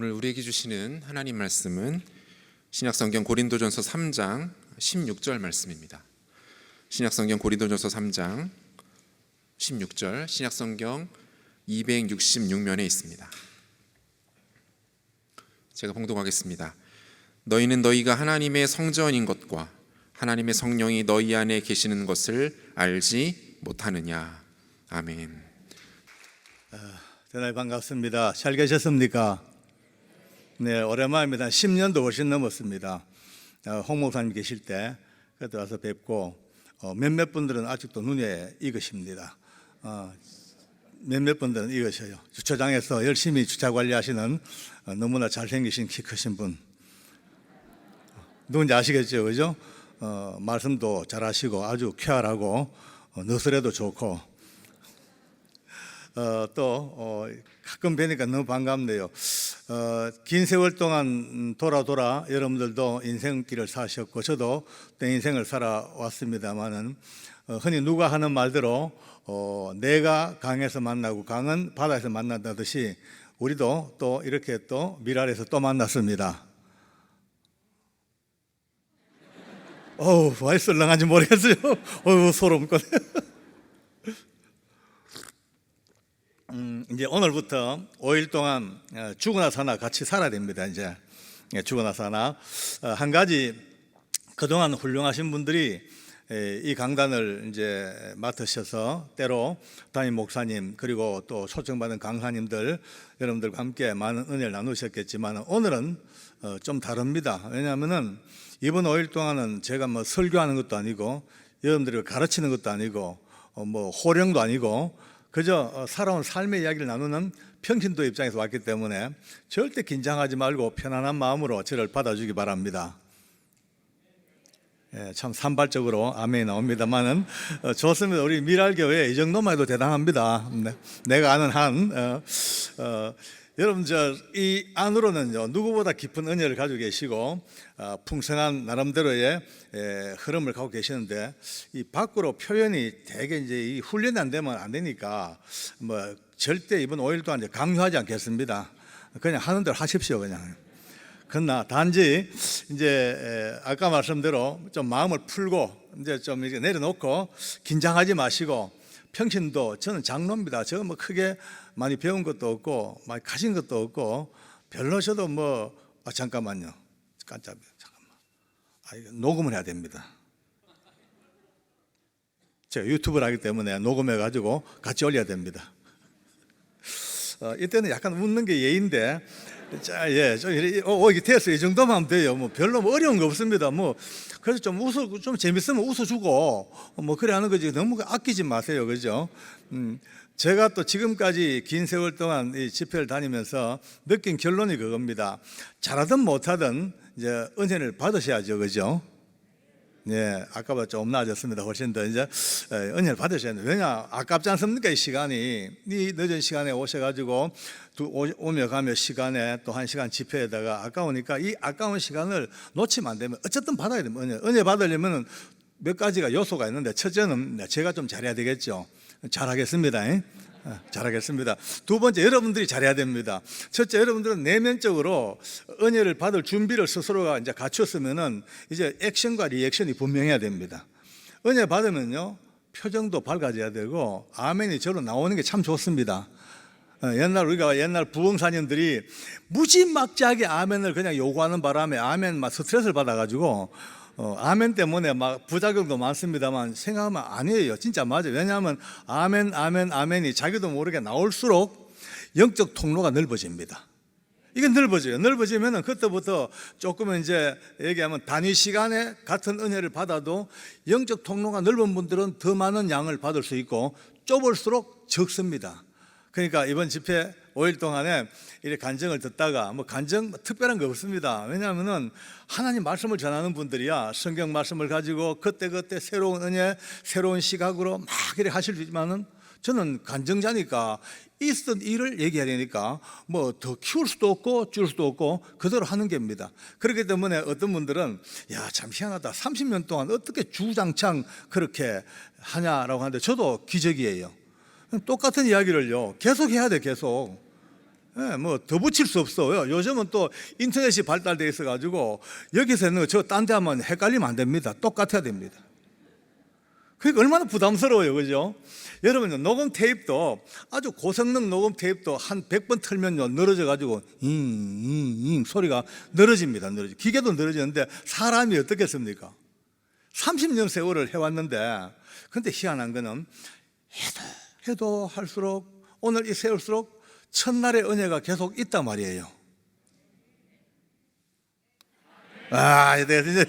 오늘 우리에게 주시는 하나님 말씀은 신약성경 고린도전서 3장 16절 말씀입니다. 신약성경 고린도전서 3장 16절, 신약성경 266면에 있습니다. 제가 봉독하겠습니다. 너희는 너희가 하나님의 성전인 것과 하나님의 성령이 너희 안에 계시는 것을 알지 못하느냐. 아멘. 대단히 반갑습니다. 잘 계셨습니까? 네, 오랜만입니다. 10년도 훨씬 넘었습니다. 홍 목사님 계실 때 그때 와서 뵙고 몇몇 분들은 아직도 눈에 익으십니다. 몇몇 분들은 익으셔요. 주차장에서 열심히 주차 관리하시는 너무나 잘생기신 키 크신 분 누군지 아시겠죠, 그죠? 말씀도 잘하시고 아주 쾌활하고 너스레도 좋고 또 가끔 뵈니까 너무 반갑네요. 긴 세월 동안 돌아 여러분들도 인생길을 사셨고 저도 내 인생을 살아왔습니다만은 흔히 누가 하는 말대로 내가 강에서 만나고 강은 바다에서 만난다듯이 우리도 또 이렇게 또 미랄에서 또 만났습니다. 왜 썰렁한지 모르겠어요. 소름 돋네. 이제 오늘부터 5일 동안 죽으나 사나 같이 살아야 됩니다. 이제 죽으나 사나 한 가지 그동안 훌륭하신 분들이 이 강단을 이제 맡으셔서 때로 담임 목사님 그리고 또 초청받은 강사님들 여러분들과 함께 많은 은혜를 나누셨겠지만 오늘은 좀 다릅니다. 왜냐하면은 이번 5일 동안은 제가 뭐 설교하는 것도 아니고 여러분들을 가르치는 것도 아니고 뭐 호령도 아니고 그저 살아온 삶의 이야기를 나누는 평신도 입장에서 왔기 때문에 절대 긴장하지 말고 편안한 마음으로 저를 받아주기 바랍니다. 참 산발적으로 아멘이 나옵니다만은 좋습니다. 우리 미랄교회 이 정도만 해도 대단합니다. 내가 아는 한 여러분 이 안으로는요 누구보다 깊은 은혜를 가지고 계시고 풍성한 나름대로의 흐름을 갖고 계시는데 이 밖으로 표현이 되게 이제 이 훈련이 안 되면 안 되니까 뭐 절대 이번 5일 동안 이제 강요하지 않겠습니다. 그냥 하는 대로 하십시오 그냥. 그러나 단지 이제 아까 말씀대로 좀 마음을 풀고 이제 좀 이렇게 내려놓고 긴장하지 마시고 평신도 저는 장로입니다. 제가 뭐 크게 많이 배운 것도 없고 많이 가진 것도 없고 별로 저도 뭐 잠깐만요. 깜짝이야. 잠깐만. 이거 녹음을 해야 됩니다. 제가 유튜브를 하기 때문에 녹음해 가지고 같이 올려야 됩니다. 이때는 약간 웃는 게 예인데 자, 좀 이게 됐어요. 이 정도만 하면 돼요. 뭐 별로 뭐 어려운 거 없습니다. 뭐 그래서 좀 재밌으면 웃어주고 뭐 그래 하는 거지. 너무 아끼지 마세요, 그죠? 제가 또 지금까지 긴 세월 동안 이 집회를 다니면서 느낀 결론이 그겁니다. 잘하든 못하든 이제 은혜를 받으셔야죠, 그죠? 네, 아까보다 좀 나아졌습니다. 훨씬 더 이제 은혜를 받으셔야 돼요. 왜냐, 아깝지 않습니까? 이 시간이 이 늦은 시간에 오셔가지고 오며 가며 시간에 또 1시간 집회에다가 아까우니까 이 아까운 시간을 놓치면 안 되면 어쨌든 받아야 됩니다. 은혜 받으려면 몇 가지가 요소가 있는데 첫째는 제가 좀 잘해야 되겠죠. 잘하겠습니다. 잘하겠습니다. 두 번째, 여러분들이 잘해야 됩니다. 첫째, 여러분들은 내면적으로 은혜를 받을 준비를 스스로가 이제 갖췄으면은 이제 액션과 리액션이 분명해야 됩니다. 은혜 받으면요 표정도 밝아져야 되고 아멘이 저로 나오는 게 참 좋습니다. 우리가 옛날 부흥사님들이 무지막지하게 아멘을 그냥 요구하는 바람에 아멘 막 스트레스를 받아가지고 아멘 때문에 막 부작용도 많습니다만 생각하면 아니에요. 진짜 맞아요. 왜냐하면 아멘이 자기도 모르게 나올수록 영적 통로가 넓어집니다. 이게 넓어져요. 넓어지면은 그때부터 조금은 이제 얘기하면 단위 시간에 같은 은혜를 받아도 영적 통로가 넓은 분들은 더 많은 양을 받을 수 있고 좁을수록 적습니다. 그러니까 이번 집회 5일 동안에 이렇게 간증을 듣다가 뭐 간증 특별한 거 없습니다. 왜냐하면은 하나님 말씀을 전하는 분들이야 성경 말씀을 가지고 그때그때 새로운 은혜, 새로운 시각으로 막 이렇게 하실 수 있지만은 저는 간증자니까 있었던 일을 얘기해야 되니까 뭐 더 키울 수도 없고 줄 수도 없고 그대로 하는 겁니다. 그렇기 때문에 어떤 분들은 야, 참 희한하다. 30년 동안 어떻게 주장창 그렇게 하냐라고 하는데 저도 기적이에요. 똑같은 이야기를요 계속 해야 돼. 계속 예, 뭐 더 붙일 수 없어요. 요즘은 또 인터넷이 발달돼 있어가지고 여기서는 저 딴 데 하면 헷갈리면 안 됩니다. 똑같아야 됩니다. 그러니까 얼마나 부담스러워요, 그죠? 여러분, 녹음 테이프도 아주 고성능 녹음 테이프도 한 100번 틀면요 늘어져가지고 소리가 늘어집니다. 기계도 늘어지는데 사람이 어떻겠습니까? 30년 세월을 해왔는데, 근데 희한한 거는 해도 할수록 오늘 이 세울수록 첫날의 은혜가 계속 있단 말이에요. 이제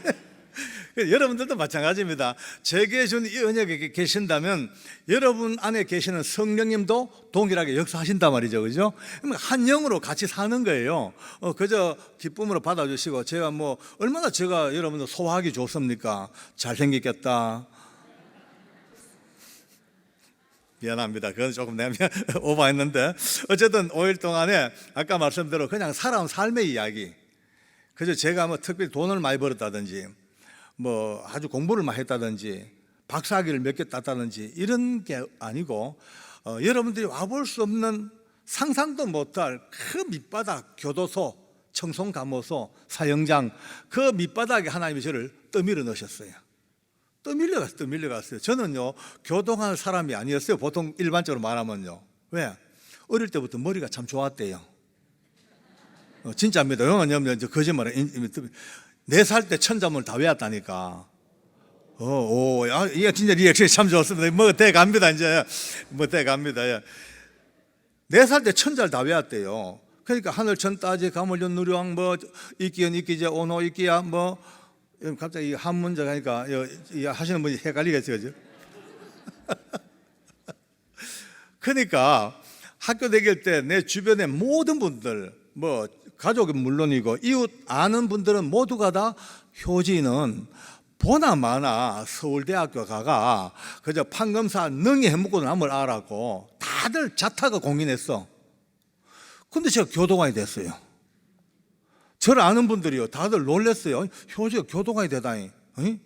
여러분들도 마찬가지입니다. 제게 준 이 은혜가 계신다면 여러분 안에 계시는 성령님도 동일하게 역사하신단 말이죠, 그죠? 한 영으로 같이 사는 거예요. 그저 기쁨으로 받아주시고, 제가 뭐 얼마나 제가 여러분들 소화하기 좋습니까? 잘생겼겠다. 미안합니다. 그건 조금 내가 오버했는데, 어쨌든 5일 동안에 아까 말씀대로 그냥 살아온 삶의 이야기. 그저 제가 뭐 특별히 돈을 많이 벌었다든지, 뭐 아주 공부를 많이 했다든지, 박사학위를 몇 개 땄다든지 이런 게 아니고, 여러분들이 와볼 수 없는, 상상도 못할 그 밑바닥, 교도소, 청송감호소, 사형장, 그 밑바닥에 하나님이 저를 떠밀어 넣으셨어요. 떠밀려갔어요. 저는요 교동할 사람이 아니었어요. 보통 일반적으로 말하면요. 왜? 어릴 때부터 머리가 참 좋았대요. 진짜입니다. 영어는 거짓말해. 4살 때 천자문을 다 외웠다니까. 이게 진짜 리액션이 참 좋습니다. 뭐 돼갑니다. 이제 뭐 돼갑니다. 4살 때 천자를 다 외웠대요. 그러니까 하늘 천따지 가물련 누리왕 뭐 이기연 이기제 오노 이기야 뭐 갑자기 한 문제가 하니까 하시는 분이 헷갈리겠죠, 그죠? 그러니까 학교 다닐 때 내 주변의 모든 분들, 뭐 가족은 물론이고 이웃 아는 분들은 모두가 다 효진은 보나마나 서울대학교 가가 그저 판검사 능히 해먹고 남을 알았고 다들 자타가 공인했어. 근데 제가 교도관이 됐어요. 저를 아는 분들이요 다들 놀랐어요. 효지가 교도관이 되다니.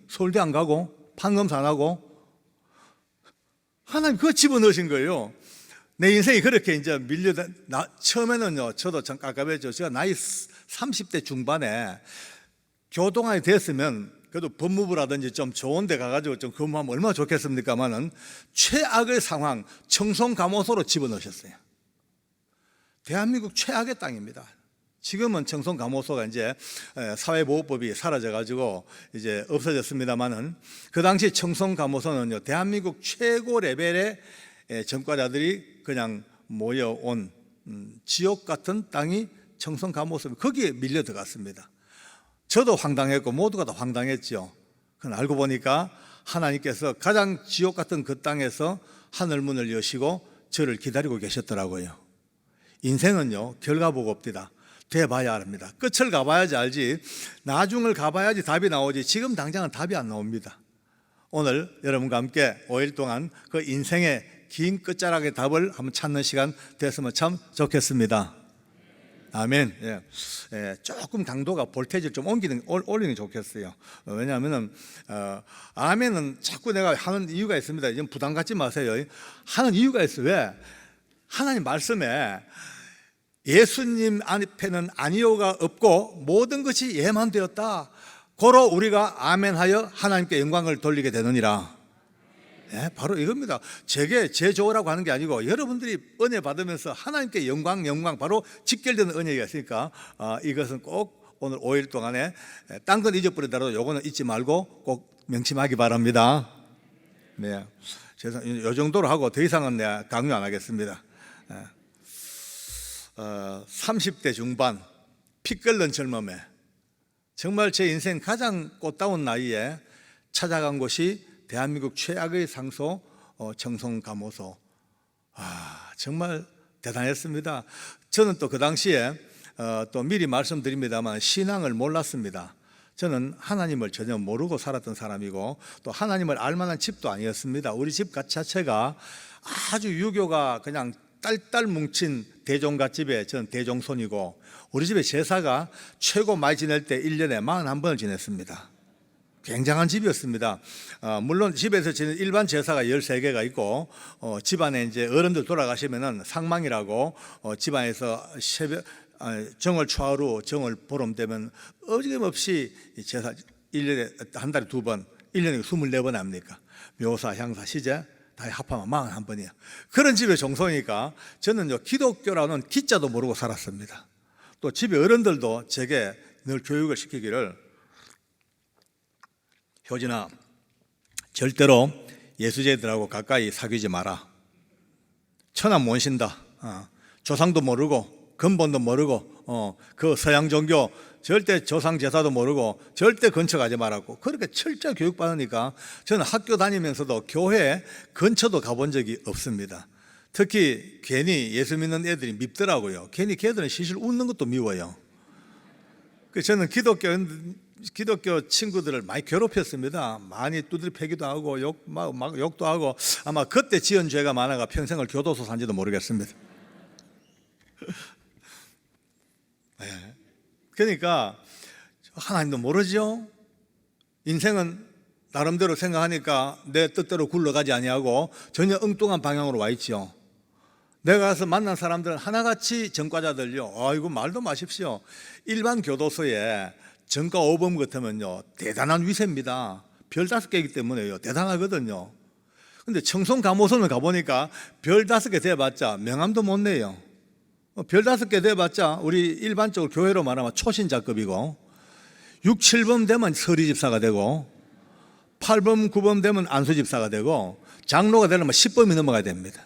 서울대 안 가고 판검사 안 하고. 하나님 그거 집어넣으신 거예요. 내 인생이 그렇게 이제 처음에는요 저도 참 깝깝했죠. 제가 나이 30대 중반에 교도관이 됐으면 그래도 법무부라든지 좀 좋은 데 가가지고 좀 근무하면 얼마나 좋겠습니까만은 최악의 상황 청송감호소로 집어넣으셨어요. 대한민국 최악의 땅입니다. 지금은 청송감호소가 이제 사회보호법이 사라져가지고 이제 없어졌습니다만은 그 당시 청송감호소는요 대한민국 최고 레벨의 전과자들이 그냥 모여온 지옥 같은 땅이 청송감호소, 거기에 밀려 들어갔습니다. 저도 황당했고 모두가 다 황당했죠. 그건 알고 보니까 하나님께서 가장 지옥 같은 그 땅에서 하늘문을 여시고 저를 기다리고 계셨더라고요. 인생은요 결과 보고 없디다. 돼봐야 합니다. 끝을 가봐야지 알지, 나중을 가봐야지 답이 나오지, 지금 당장은 답이 안 나옵니다. 오늘 여러분과 함께 5일 동안 그 인생의 긴 끝자락의 답을 한번 찾는 시간 됐으면 참 좋겠습니다. 아멘. 조금 강도가 볼테이지를 좀 올리는 게 좋겠어요. 왜냐하면 아멘은 자꾸 내가 하는 이유가 있습니다. 이제 부담 갖지 마세요. 하는 이유가 있어요. 왜? 하나님 말씀에 예수님 앞에는 아니오가 없고 모든 것이 예만 되었다. 고로 우리가 아멘하여 하나님께 영광을 돌리게 되느니라. 바로 이겁니다. 제게 제 좋으라고 하는 게 아니고 여러분들이 은혜 받으면서 하나님께 영광 바로 직결되는 은혜가 있으니까 이것은 꼭 오늘 5일 동안에 딴 건 잊어버리더라도 요거는 잊지 말고 꼭 명심하기 바랍니다. 네, 이 정도로 하고 더 이상은 내가 강요 안 하겠습니다. 30대 중반 피 끓는 젊음에 정말 제 인생 가장 꽃다운 나이에 찾아간 곳이 대한민국 최악의 상소 청송감호소. 정말 대단했습니다. 저는 또 그 당시에 또 미리 말씀드립니다만 신앙을 몰랐습니다. 저는 하나님을 전혀 모르고 살았던 사람이고 또 하나님을 알만한 집도 아니었습니다. 우리 집 자체가 아주 유교가 그냥 딸딸 뭉친 대종갓집에 저는 대종손이고 우리 집의 제사가 최고 많이 지낼 때 1년에 41번을 지냈습니다. 굉장한 집이었습니다. 물론 집에서 지내는 일반 제사가 13개가 있고, 집안에 이제 어른들 돌아가시면은 상망이라고, 집안에서 정월 초하루, 정월 보름 되면 어김없이 이 제사 1년에 한 달에 2번, 1년에 24번 합니까? 묘사, 향사, 시제 다 합하면 41번이에요. 그런 집의 종소니까 저는요, 기독교라는 기자도 모르고 살았습니다. 또 집의 어른들도 제게 늘 교육을 시키기를, 효진아, 절대로 예수제들하고 가까이 사귀지 마라. 천하 못 신다. 조상도 모르고 근본도 모르고 그 서양 종교 절대 조상 제사도 모르고 절대 근처가지 말라고 그렇게 철저히 교육받으니까 저는 학교 다니면서도 교회 근처도 가본 적이 없습니다. 특히 괜히 예수 믿는 애들이 밉더라고요. 괜히 걔들은 실실 웃는 것도 미워요. 저는 기독교 친구들을 많이 괴롭혔습니다. 많이 두드려 패기도 하고 욕도 하고, 아마 그때 지은 죄가 많아가 평생을 교도소 산지도 모르겠습니다. 네. 그러니까 하나님도 모르죠. 인생은 나름대로 생각하니까 내 뜻대로 굴러가지 아니하고 전혀 엉뚱한 방향으로 와 있죠. 내가 가서 만난 사람들은 하나같이 전과자들요. 아이고 말도 마십시오. 일반 교도소에 전과 5범 같으면요 대단한 위세입니다. 별 5개이기 때문에요 대단하거든요. 근데 청송 감호선을 가보니까 별 5개 돼봤자 명함도 못 내요. 별 5개 돼봤자 우리 일반적으로 교회로 말하면 초신자급이고, 6, 7범 되면 서리집사가 되고, 8범, 9범 되면 안수집사가 되고, 장로가 되려면 10범이 넘어가야 됩니다.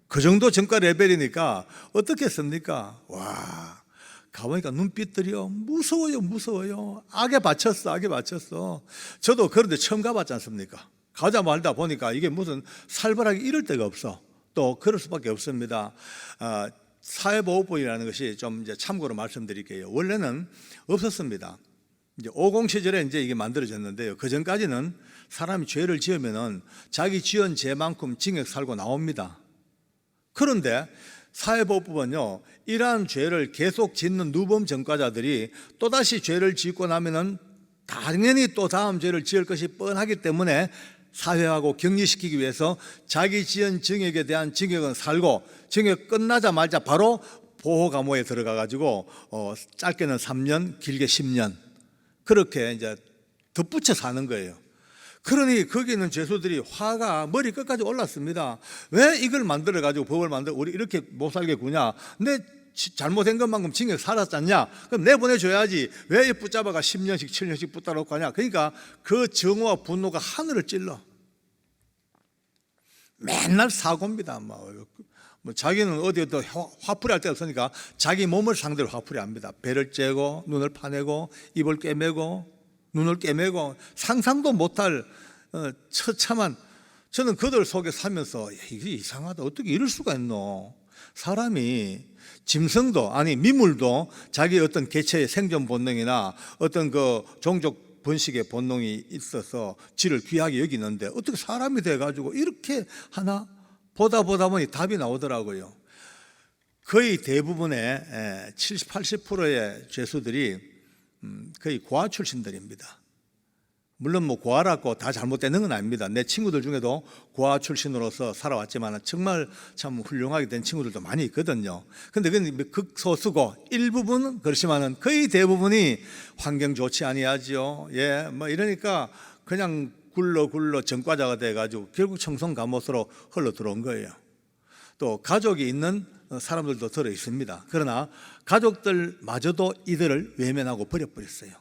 그 정도 전과 레벨이니까 어떻겠습니까? 와, 가보니까 눈빛들이요 무서워요. 악에 바쳤어. 저도 그런데 처음 가봤지 않습니까? 가자 말다 보니까 이게 무슨 살벌하게 이럴 데가 없어. 또 그럴 수밖에 없습니다. 사회보호법이라는 것이 좀 이제 참고로 말씀드릴게요. 원래는 없었습니다. 이제 50 시절에 이제 이게 만들어졌는데요. 그 전까지는 사람이 죄를 지으면은 자기 지은 죄만큼 징역 살고 나옵니다. 그런데 사회보호법은요, 이러한 죄를 계속 짓는 누범 전과자들이 또다시 죄를 짓고 나면은 당연히 또 다음 죄를 지을 것이 뻔하기 때문에 사회하고 격리시키기 위해서 자기 지은 징역에 대한 징역은 살고, 징역 끝나자마자 바로 보호감호에 들어가 가지고 짧게는 3년, 길게 10년 그렇게 이제 덧붙여 사는 거예요. 그러니 거기 있는 죄수들이 화가 머리 끝까지 올랐습니다. 왜 이걸 만들어 가지고 법을 만들어 우리 이렇게 못 살게 구냐? 내 잘못된 것만큼 징역 살았잖냐? 그럼 내보내줘야지. 왜 붙잡아가 10년씩 7년씩 붙잡아놓고 가냐? 그러니까 그 정오와 분노가 하늘을 찔러. 맨날 사고입니다. 뭐 자기는 어디에 또 화풀이 할 데가 없으니까 자기 몸을 상대로 화풀이 합니다. 배를 째고 눈을 파내고 입을 꿰매고 눈을 꿰매고 상상도 못할 처참한, 저는 그들 속에 살면서 이게 이상하다. 어떻게 이럴 수가 있노? 사람이 짐승도 아니 미물도 자기 어떤 개체의 생존 본능이나 어떤 그 종족 번식의 본능이 있어서 지를 귀하게 여기는데 어떻게 사람이 돼가지고 이렇게 하나? 보다 보니 답이 나오더라고요. 거의 대부분의 70, 80%의 죄수들이 거의 고아 출신들입니다. 물론 뭐 고아라고 다 잘못되는 건 아닙니다. 내 친구들 중에도 고아 출신으로서 살아왔지만 정말 참 훌륭하게 된 친구들도 많이 있거든요. 근데 그건 극소수고 일부분은 그렇지만은 거의 대부분이 환경 좋지 아니하지요. 예, 뭐 이러니까 그냥 굴러 전과자가 돼가지고 결국 청송 감옥으로 흘러 들어온 거예요. 또 가족이 있는 사람들도 들어 있습니다. 그러나 가족들마저도 이들을 외면하고 버려버렸어요.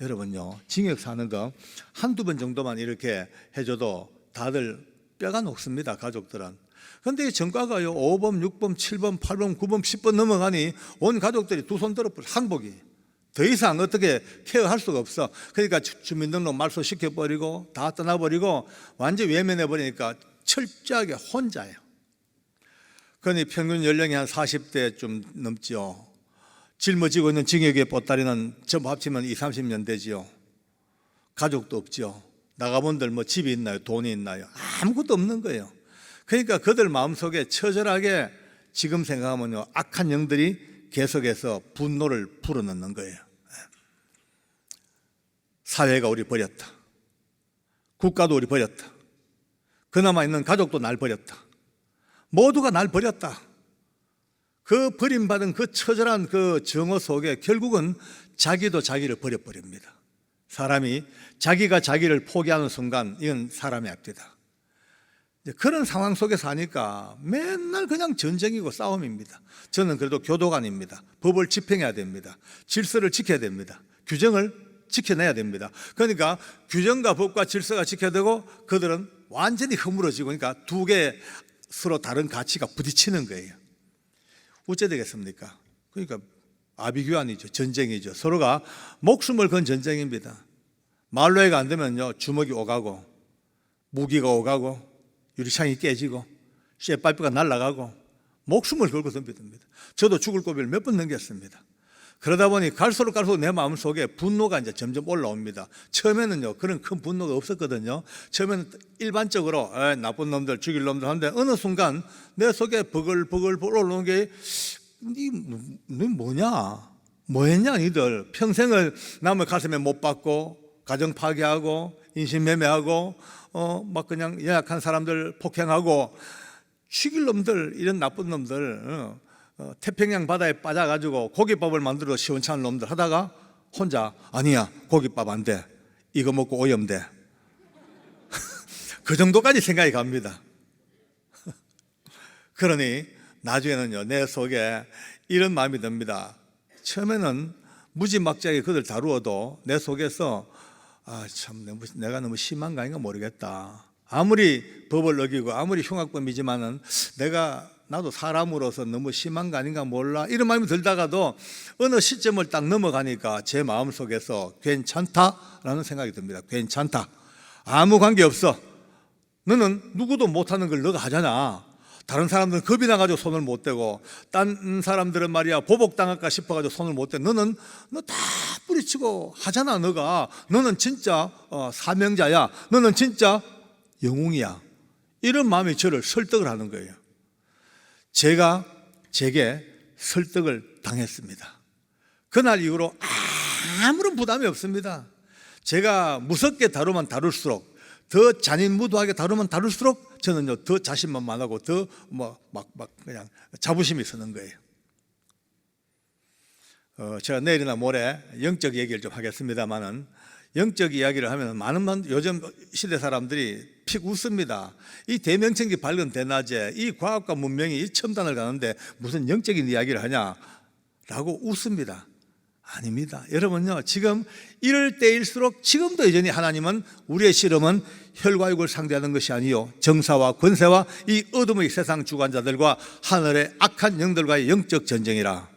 여러분요, 징역 사는 거 한두 번 정도만 이렇게 해줘도 다들 뼈가 녹습니다. 가족들은. 그런데 이 전과가요 5범, 6범, 7범, 8범, 9범, 10번 넘어가니 온 가족들이 두 손 들어버려. 항복이 더 이상 어떻게 케어할 수가 없어. 그러니까 주민등록 말소 시켜버리고 다 떠나버리고 완전히 외면해버리니까 철저하게 혼자예요. 그러니 평균 연령이 한 40대 좀 넘지요. 짊어지고 있는 징역의 보따리는 전부 합치면 20, 30년 되지요. 가족도 없지요. 나가본들 뭐 집이 있나요? 돈이 있나요? 아무것도 없는 거예요. 그러니까 그들 마음속에 처절하게 지금 생각하면요 악한 영들이 계속해서 분노를 불어넣는 거예요. 사회가 우리 버렸다. 국가도 우리 버렸다. 그나마 있는 가족도 날 버렸다. 모두가 날 버렸다. 그 버림받은 그 처절한 그 정어 속에 결국은 자기도 자기를 버려버립니다. 사람이 자기가 자기를 포기하는 순간 이건 사람의 악재다. 그런 상황 속에 사니까 맨날 그냥 전쟁이고 싸움입니다. 저는 그래도 교도관입니다. 법을 집행해야 됩니다. 질서를 지켜야 됩니다. 규정을 지켜내야 됩니다. 그러니까 규정과 법과 질서가 지켜야 되고 그들은 완전히 허물어지고 그러니까 두 개의 서로 다른 가치가 부딪히는 거예요. 어째 되겠습니까? 그러니까 아비규환이죠. 전쟁이죠. 서로가 목숨을 건 전쟁입니다. 말로해가 안 되면요 주먹이 오가고 무기가 오가고 유리창이 깨지고 쇠파이프가 날아가고 목숨을 걸고 덤벼듭니다. 저도 죽을 고비를 몇 번 넘겼습니다. 그러다 보니 갈수록 내 마음속에 분노가 이제 점점 올라옵니다. 처음에는요 그런 큰 분노가 없었거든요. 처음에는 일반적으로 나쁜 놈들 죽일 놈들 하는데 어느 순간 내 속에 버글버글 올라오는 게 너 뭐냐? 뭐 했냐 니들 평생을 남의 가슴에 못 박고 가정 파괴하고 인신매매하고 막 그냥 연약한 사람들 폭행하고 죽일 놈들 이런 나쁜 놈들 태평양 바다에 빠져가지고 고깃밥을 만들어 시원찮은 놈들 하다가 혼자 아니야 고깃밥 안 돼 이거 먹고 오염돼 그 정도까지 생각이 갑니다. 그러니 나중에는요 내 속에 이런 마음이 듭니다. 처음에는 무지막지하게 그들 다루어도 내 속에서 참 내가 너무 심한 거 아닌가 모르겠다. 아무리 법을 어기고 아무리 흉악범이지만은 나도 사람으로서 너무 심한 거 아닌가 몰라 이런 마음이 들다가도 어느 시점을 딱 넘어가니까 제 마음속에서 괜찮다라는 생각이 듭니다. 괜찮다. 아무 관계없어. 너는 누구도 못하는 걸 너가 하잖아. 다른 사람들은 겁이 나가지고 손을 못 대고 딴 사람들은 말이야 보복당할까 싶어가지고 손을 못 대. 너 다 뿌리치고 하잖아. 너는 진짜 사명자야. 너는 진짜 영웅이야. 이런 마음이 저를 설득을 하는 거예요. 제게 설득을 당했습니다. 그날 이후로 아무런 부담이 없습니다. 제가 무섭게 다루면 다룰수록 더 잔인무도하게 다루면 다룰수록 저는요 더 자신만만하고 더 그냥 자부심이 서는 거예요. 제가 내일이나 모레 영적 얘기를 좀 하겠습니다만은 영적 이야기를 하면 많은 요즘 시대 사람들이 픽 웃습니다. 이 대명천기 밝은 대낮에 이 과학과 문명이 이 첨단을 가는데 무슨 영적인 이야기를 하냐라고 웃습니다. 아닙니다. 여러분요 지금 이럴 때일수록 지금도 여전히 하나님은 우리의 실험은 혈과 육을 상대하는 것이 아니요 정사와 권세와 이 어둠의 세상 주관자들과 하늘의 악한 영들과의 영적 전쟁이라.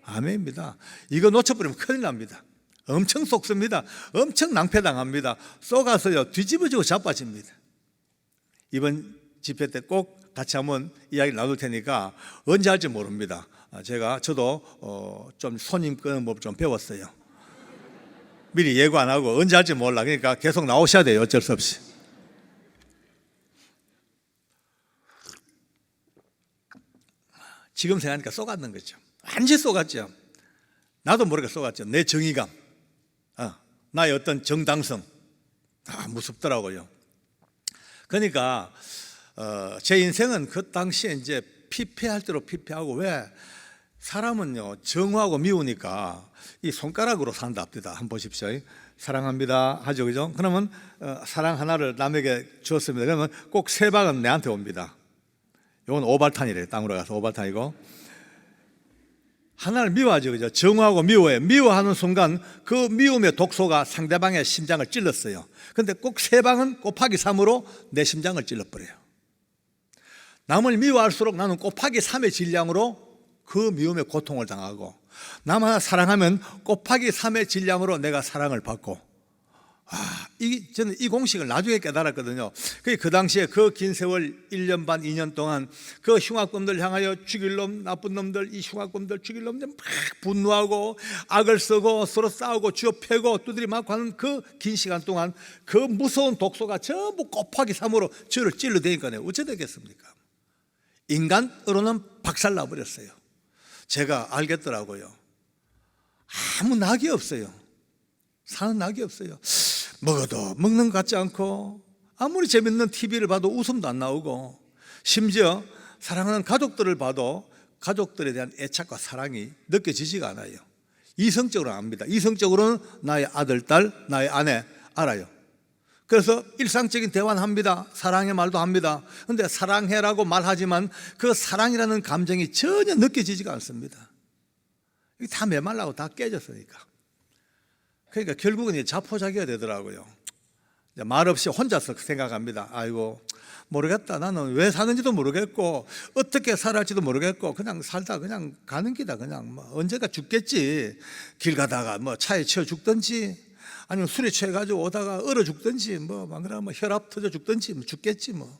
아멘입니다. 이거 놓쳐버리면 큰일 납니다. 엄청 속습니다. 엄청 낭패당합니다. 쏘가서요 뒤집어지고 자빠집니다. 이번 집회 때 꼭 같이 한번 이야기를 나눌 테니까 언제 할지 모릅니다. 저도 좀 손님 끄는 법 좀 배웠어요. 미리 예고 안 하고 언제 할지 몰라. 그러니까 계속 나오셔야 돼요. 어쩔 수 없이. 지금 생각하니까 쏘갔는 거죠. 완전히 쏘갔죠. 나도 모르게 쏘갔죠. 내 정의감, 나의 어떤 정당성, 무섭더라고요. 그러니까 제 인생은 그 당시에 이제 피폐할 대로 피폐하고 왜 사람은요 정하고 미우니까 이 손가락으로 산답니다. 한번 보십시오. 사랑합니다 하죠, 그죠? 그러면 사랑 하나를 남에게 주었습니다. 그러면 꼭 세 방은 내한테 옵니다. 이건 오발탄이래요. 땅으로 가서 오발탄이고. 하나를 미워하죠, 그죠? 정하고 미워해. 미워하는 순간 그 미움의 독소가 상대방의 심장을 찔렀어요. 근데 꼭 세 방은 곱하기 3으로 내 심장을 찔러버려요. 남을 미워할수록 나는 곱하기 3의 질량으로 그 미움의 고통을 당하고 남 하나 사랑하면 곱하기 3의 질량으로 내가 사랑을 받고 저는 이 공식을 나중에 깨달았거든요. 그 당시에 그 긴 세월 1년 반 2년 동안 그 흉악범들 향하여 죽일 놈 나쁜 놈들 이 흉악범들 죽일 놈들 막 분노하고 악을 쓰고 서로 싸우고 쥐어 패고 두드리 맞고 하는 그 긴 시간 동안 그 무서운 독소가 전부 곱하기 3으로 저를 찔러대니까요. 어째 되겠습니까? 인간으로는 박살나버렸어요. 제가 알겠더라고요. 아무 낙이 없어요. 사는 낙이 없어요. 먹어도 먹는 것 같지 않고 아무리 재밌는 TV를 봐도 웃음도 안 나오고 심지어 사랑하는 가족들을 봐도 가족들에 대한 애착과 사랑이 느껴지지가 않아요. 이성적으로는 압니다. 이성적으로는 나의 아들, 딸, 나의 아내 알아요. 그래서 일상적인 대화는 합니다. 사랑의 말도 합니다. 그런데 사랑해라고 말하지만 그 사랑이라는 감정이 전혀 느껴지지가 않습니다. 이게 다 메말라고 다 깨졌으니까. 그러니까 결국은 자포자기가 되더라고요. 말없이 혼자서 생각합니다. 아이고 모르겠다. 나는 왜 사는지도 모르겠고 어떻게 살아할지도 모르겠고 그냥 살다 그냥 가는 기다. 그냥 뭐 언젠가 죽겠지. 길 가다가 뭐 차에 치여 죽든지 아니면 술에 취해가지고 오다가 얼어 죽든지 뭐 혈압 터져 죽든지 뭐 죽겠지 뭐.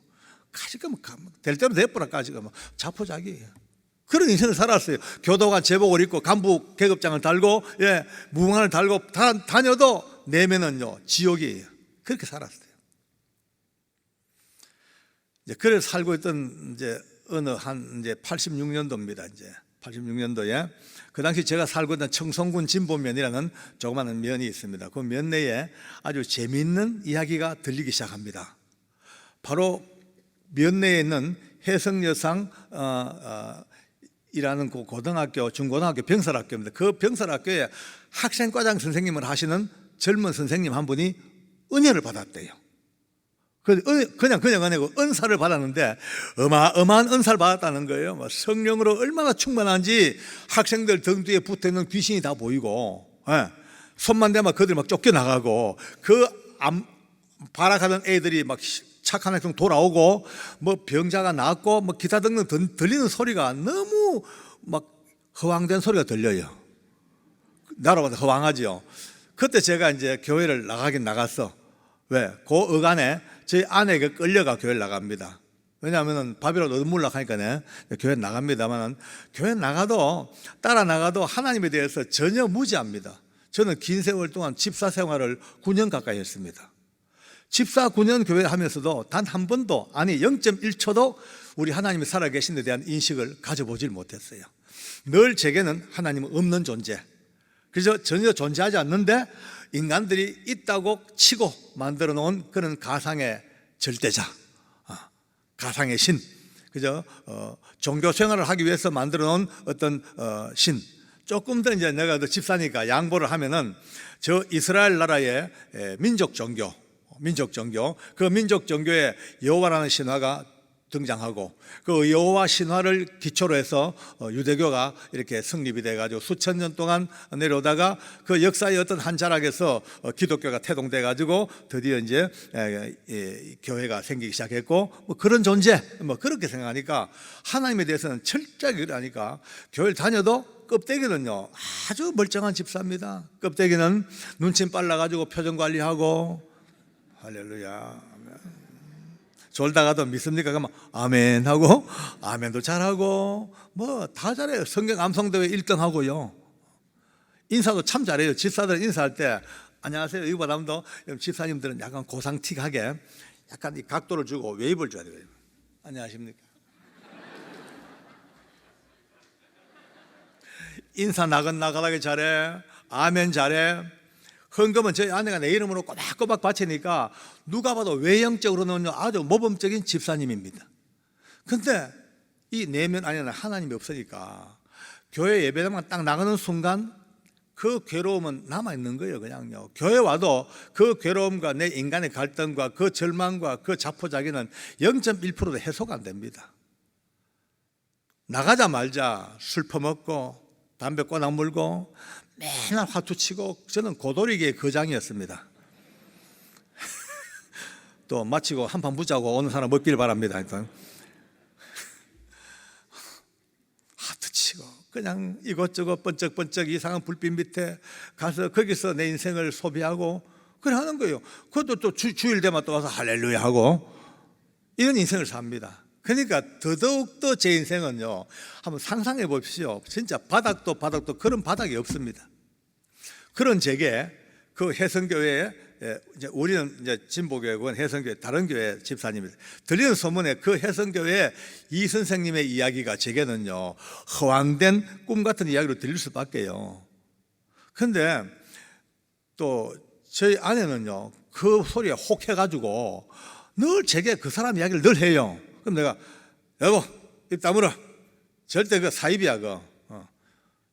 가지가 뭐 될 대로 내버려 가지가 뭐 자포자기. 그런 인생을 살았어요. 교도관 제복을 입고 간부 계급장을 달고 무궁화를 달고 다녀도 내면은요 지옥이에요. 그렇게 살았어요. 그래서 살고 있던 어느 한 86년도입니다. 86년도에 그 당시 제가 살고 있던 청송군 진보면이라는 조그마한 면이 있습니다. 그 면 내에 아주 재미있는 이야기가 들리기 시작합니다. 바로 면 내에 있는 해성여상 이라는 그 고등학교, 중고등학교 병설학교입니다. 그 병설학교에 학생과장 선생님을 하시는 젊은 선생님 한 분이 은혜를 받았대요. 그냥 은혜고 은사를 받았는데 어마어마한 은사를 받았다는 거예요. 성령으로 얼마나 충만한지 학생들 등 뒤에 붙어있는 귀신이 다 보이고 손만 대면 그들이 막 쫓겨나가고 발악하던 애들이 막 착한 학생 돌아오고 뭐 병자가 낫고 뭐 기타 등등 들리는 소리가 너무 막 허황된 소리가 들려요. 나라보다 허황하죠. 그때 제가 교회를 나가긴 나갔어. 왜? 그 어간에 저희 아내가 끌려가 교회를 나갑니다. 왜냐하면 밥이라도 얻으려고 하니까 교회 나갑니다만 교회 나가도 따라 나가도 하나님에 대해서 전혀 무지합니다. 저는 긴 세월 동안 집사 생활을 9년 가까이 했습니다. 집사 9년 교회 하면서도 단 한 번도 아니 0.1초도 우리 하나님이 살아계신 데 대한 인식을 가져보질 못했어요. 늘 제게는 하나님은 없는 존재, 그래서 전혀 존재하지 않는데 인간들이 있다고 치고 만들어 놓은 그런 가상의 절대자, 가상의 신, 그죠? 종교 생활을 하기 위해서 만들어 놓은 어떤 신. 조금 더 내가 더 집사니까 양보를 하면은 저 이스라엘 나라의 민족 종교, 그 민족 종교에 여호와라는 신화가 등장하고 그 여호와 신화를 기초로 해서 유대교가 이렇게 성립이 돼가지고 수천 년 동안 내려오다가 그 역사의 어떤 한 자락에서 기독교가 태동돼가지고 드디어 교회가 생기기 시작했고 뭐 그런 존재, 뭐 그렇게 생각하니까 하나님에 대해서는 철저하게 그러니까 교회를 다녀도 껍데기는요 아주 멀쩡한 집사입니다. 껍데기는 눈치 빨라가지고 표정 관리하고 할렐루야. 졸다가도 믿습니까? 그러면 아멘 하고 아멘도 잘하고 뭐 다 잘해요. 성경 암송대회 1등 하고요. 인사도 참 잘해요. 집사들 인사할 때 안녕하세요 이거 받으면 집사님들은 약간 고상틱하게 약간 이 각도를 주고 웨이브를 줘야 돼요. 안녕하십니까? 인사 나긋나긋하게 잘해. 아멘 잘해. 헌금은 저희 아내가 내 이름으로 꼬박꼬박 바치니까 누가 봐도 외형적으로는 아주 모범적인 집사님입니다. 근데 이 내면 안에는 하나님이 없으니까 교회 예배당만 딱 나가는 순간 그 괴로움은 남아있는 거예요. 그냥요. 교회 와도 그 괴로움과 내 인간의 갈등과 그 절망과 그 자포자기는 0.1%도 해소가 안 됩니다. 나가자마자 술 퍼먹고 담배 꼬낙 물고 맨날 화투치고 저는 고돌이계의 거장이었습니다. 또 마치고 한판 붙자고 오는 사람 없기를 바랍니다. 화투치고 그냥 이것저것 번쩍번쩍 이상한 불빛 밑에 가서 거기서 내 인생을 소비하고 그래 하는 거예요. 그것도 또 주일 되면 또 와서 할렐루야 하고 이런 인생을 삽니다. 그러니까 더더욱더 제 인생은요 한번 상상해 보십시오. 진짜 바닥도 그런 바닥이 없습니다. 그런 제게 그 해성교회에 우리는 진보교회고 해성교회 다른 교회 집사님입니다. 들리는 소문에 그 해성교회 이 선생님의 이야기가 제게는요 허황된 꿈 같은 이야기로 들릴 수밖에요. 그런데 또 저희 아내는요 그 소리에 혹해가지고 늘 제게 그 사람 이야기를 늘 해요. 그럼 내가 여보 입 다물어. 절대 그 사입이야 그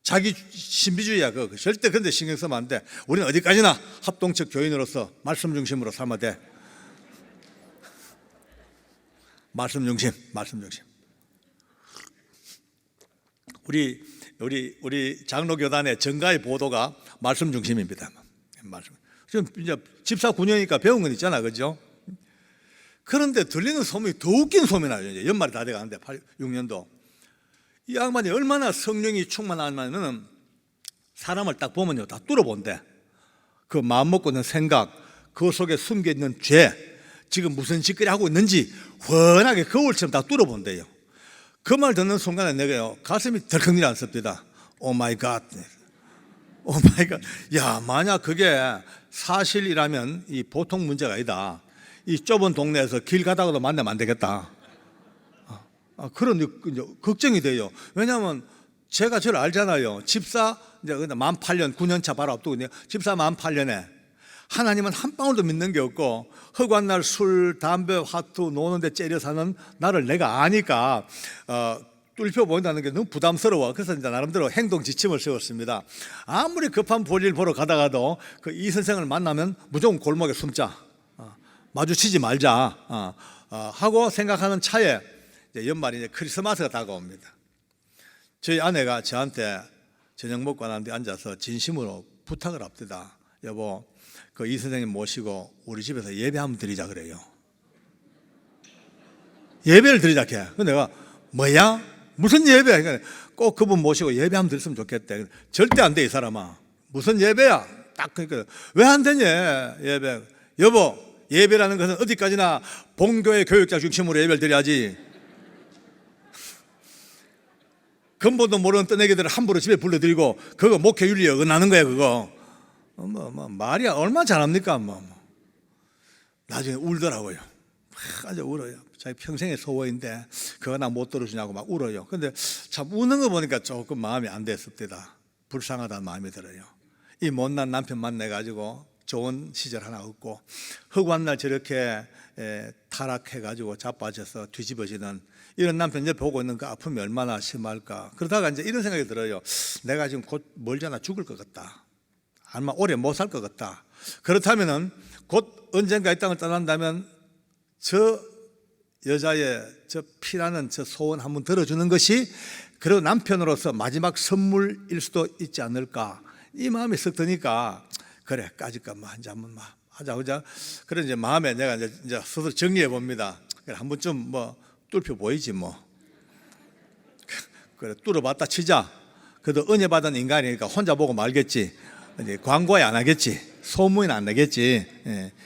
자기 신비주의야 그 절대 근데 신경 쓰면 안 돼. 우리는 어디까지나 합동적 교인으로서 말씀 중심으로 살면 돼. 말씀 중심. 우리 장로교단의 정가의 보도가 말씀 중심입니다. 말씀. 지금 이제 집사 9년이니까 배운 건 있잖아, 그죠? 그런데 들리는 소문이 더 웃긴 소문이 나요. 이제 연말이 다 돼가는데 6년도 이 양반이 얼마나 성령이 충만하면은 사람을 딱 보면요 다 뚫어본대. 그 마음 먹고 있는 생각, 그 속에 숨겨 있는 죄, 지금 무슨 짓거리 하고 있는지 훤하게 거울처럼 다 뚫어본대요. 그 말 듣는 순간에 내가요 가슴이 덜컥 내려앉습니다. 오 마이 갓. 오 마이 갓. 야, 만약 그게 사실이라면 이 보통 문제가 아니다. 이 좁은 동네에서 길 가다가도 만나면 안 되겠다. 그런 걱정이 돼요. 왜냐하면 제가 저를 알잖아요. 집사 이제 만 8년 9년 차 바로 앞두고 집사 만 8년에 하나님은 한 방울도 믿는 게 없고 허구한 날 술, 담배, 화투 노는데 째려 사는 나를 내가 아니까 뚫혀 보인다는 게 너무 부담스러워. 그래서 이제 나름대로 행동 지침을 세웠습니다. 아무리 급한 볼일 보러 가다가도 그 이 선생을 만나면 무조건 골목에 숨자. 마주치지 말자 하고 생각하는 차에 이제 연말이 이제 크리스마스가 다가옵니다. 저희 아내가 저한테 저녁 먹고 난 뒤에 앉아서 진심으로 부탁을 합니다. 여보, 그 이 선생님 모시고 우리 집에서 예배 한번 드리자 그래요. 예배를 드리자 해. 근데 내가 뭐야? 무슨 예배야? 그러니까 꼭 그분 모시고 예배 한번 드렸으면 좋겠대. 절대 안 돼 이 사람아. 무슨 예배야? 딱 그러니까 왜 안 되냐 예배. 여보, 예배라는 것은 어디까지나 본교회 교육자 중심으로 예배를 드려야지. 근본도 모르는 떠내기들을 함부로 집에 불러들이고 그거 목회 윤리에 어긋나는 거야 그거. 말이야 얼마나 잘합니까 나중에 울더라고요. 아주 울어요. 자기 평생의 소원인데 그거 나 못 들어주냐고 막 울어요. 근데 참 우는 거 보니까 조금 마음이 안 됐습니다. 불쌍하다는 마음이 들어요. 이 못난 남편 만나가지고 좋은 시절 하나 없고 허구한 날 저렇게 타락해가지고 자빠져서 뒤집어지는 이런 남편 옆에 보고 있는 그 아픔이 얼마나 심할까. 그러다가 이제 이런 생각이 들어요. 내가 지금 곧 멀잖아 죽을 것 같다. 아마 오래 못 살 것 같다. 그렇다면은 곧 언젠가 이 땅을 떠난다면 저 여자의 저 피라는 저 소원 한번 들어주는 것이 그리고 남편으로서 마지막 선물일 수도 있지 않을까. 이 마음이 썩 드니까 그래 까짓값만 한 잔만 하자 그자. 그래 이제 마음에 내가 이제 스스로 정리해 봅니다. 그래 한 번쯤 뭐 뚫혀 보이지 뭐. 그래 뚫어봤다 치자. 그래도 은혜 받은 인간이니까 혼자 보고 말겠지. 이제 광고에 안 하겠지. 소문이 안 나겠지.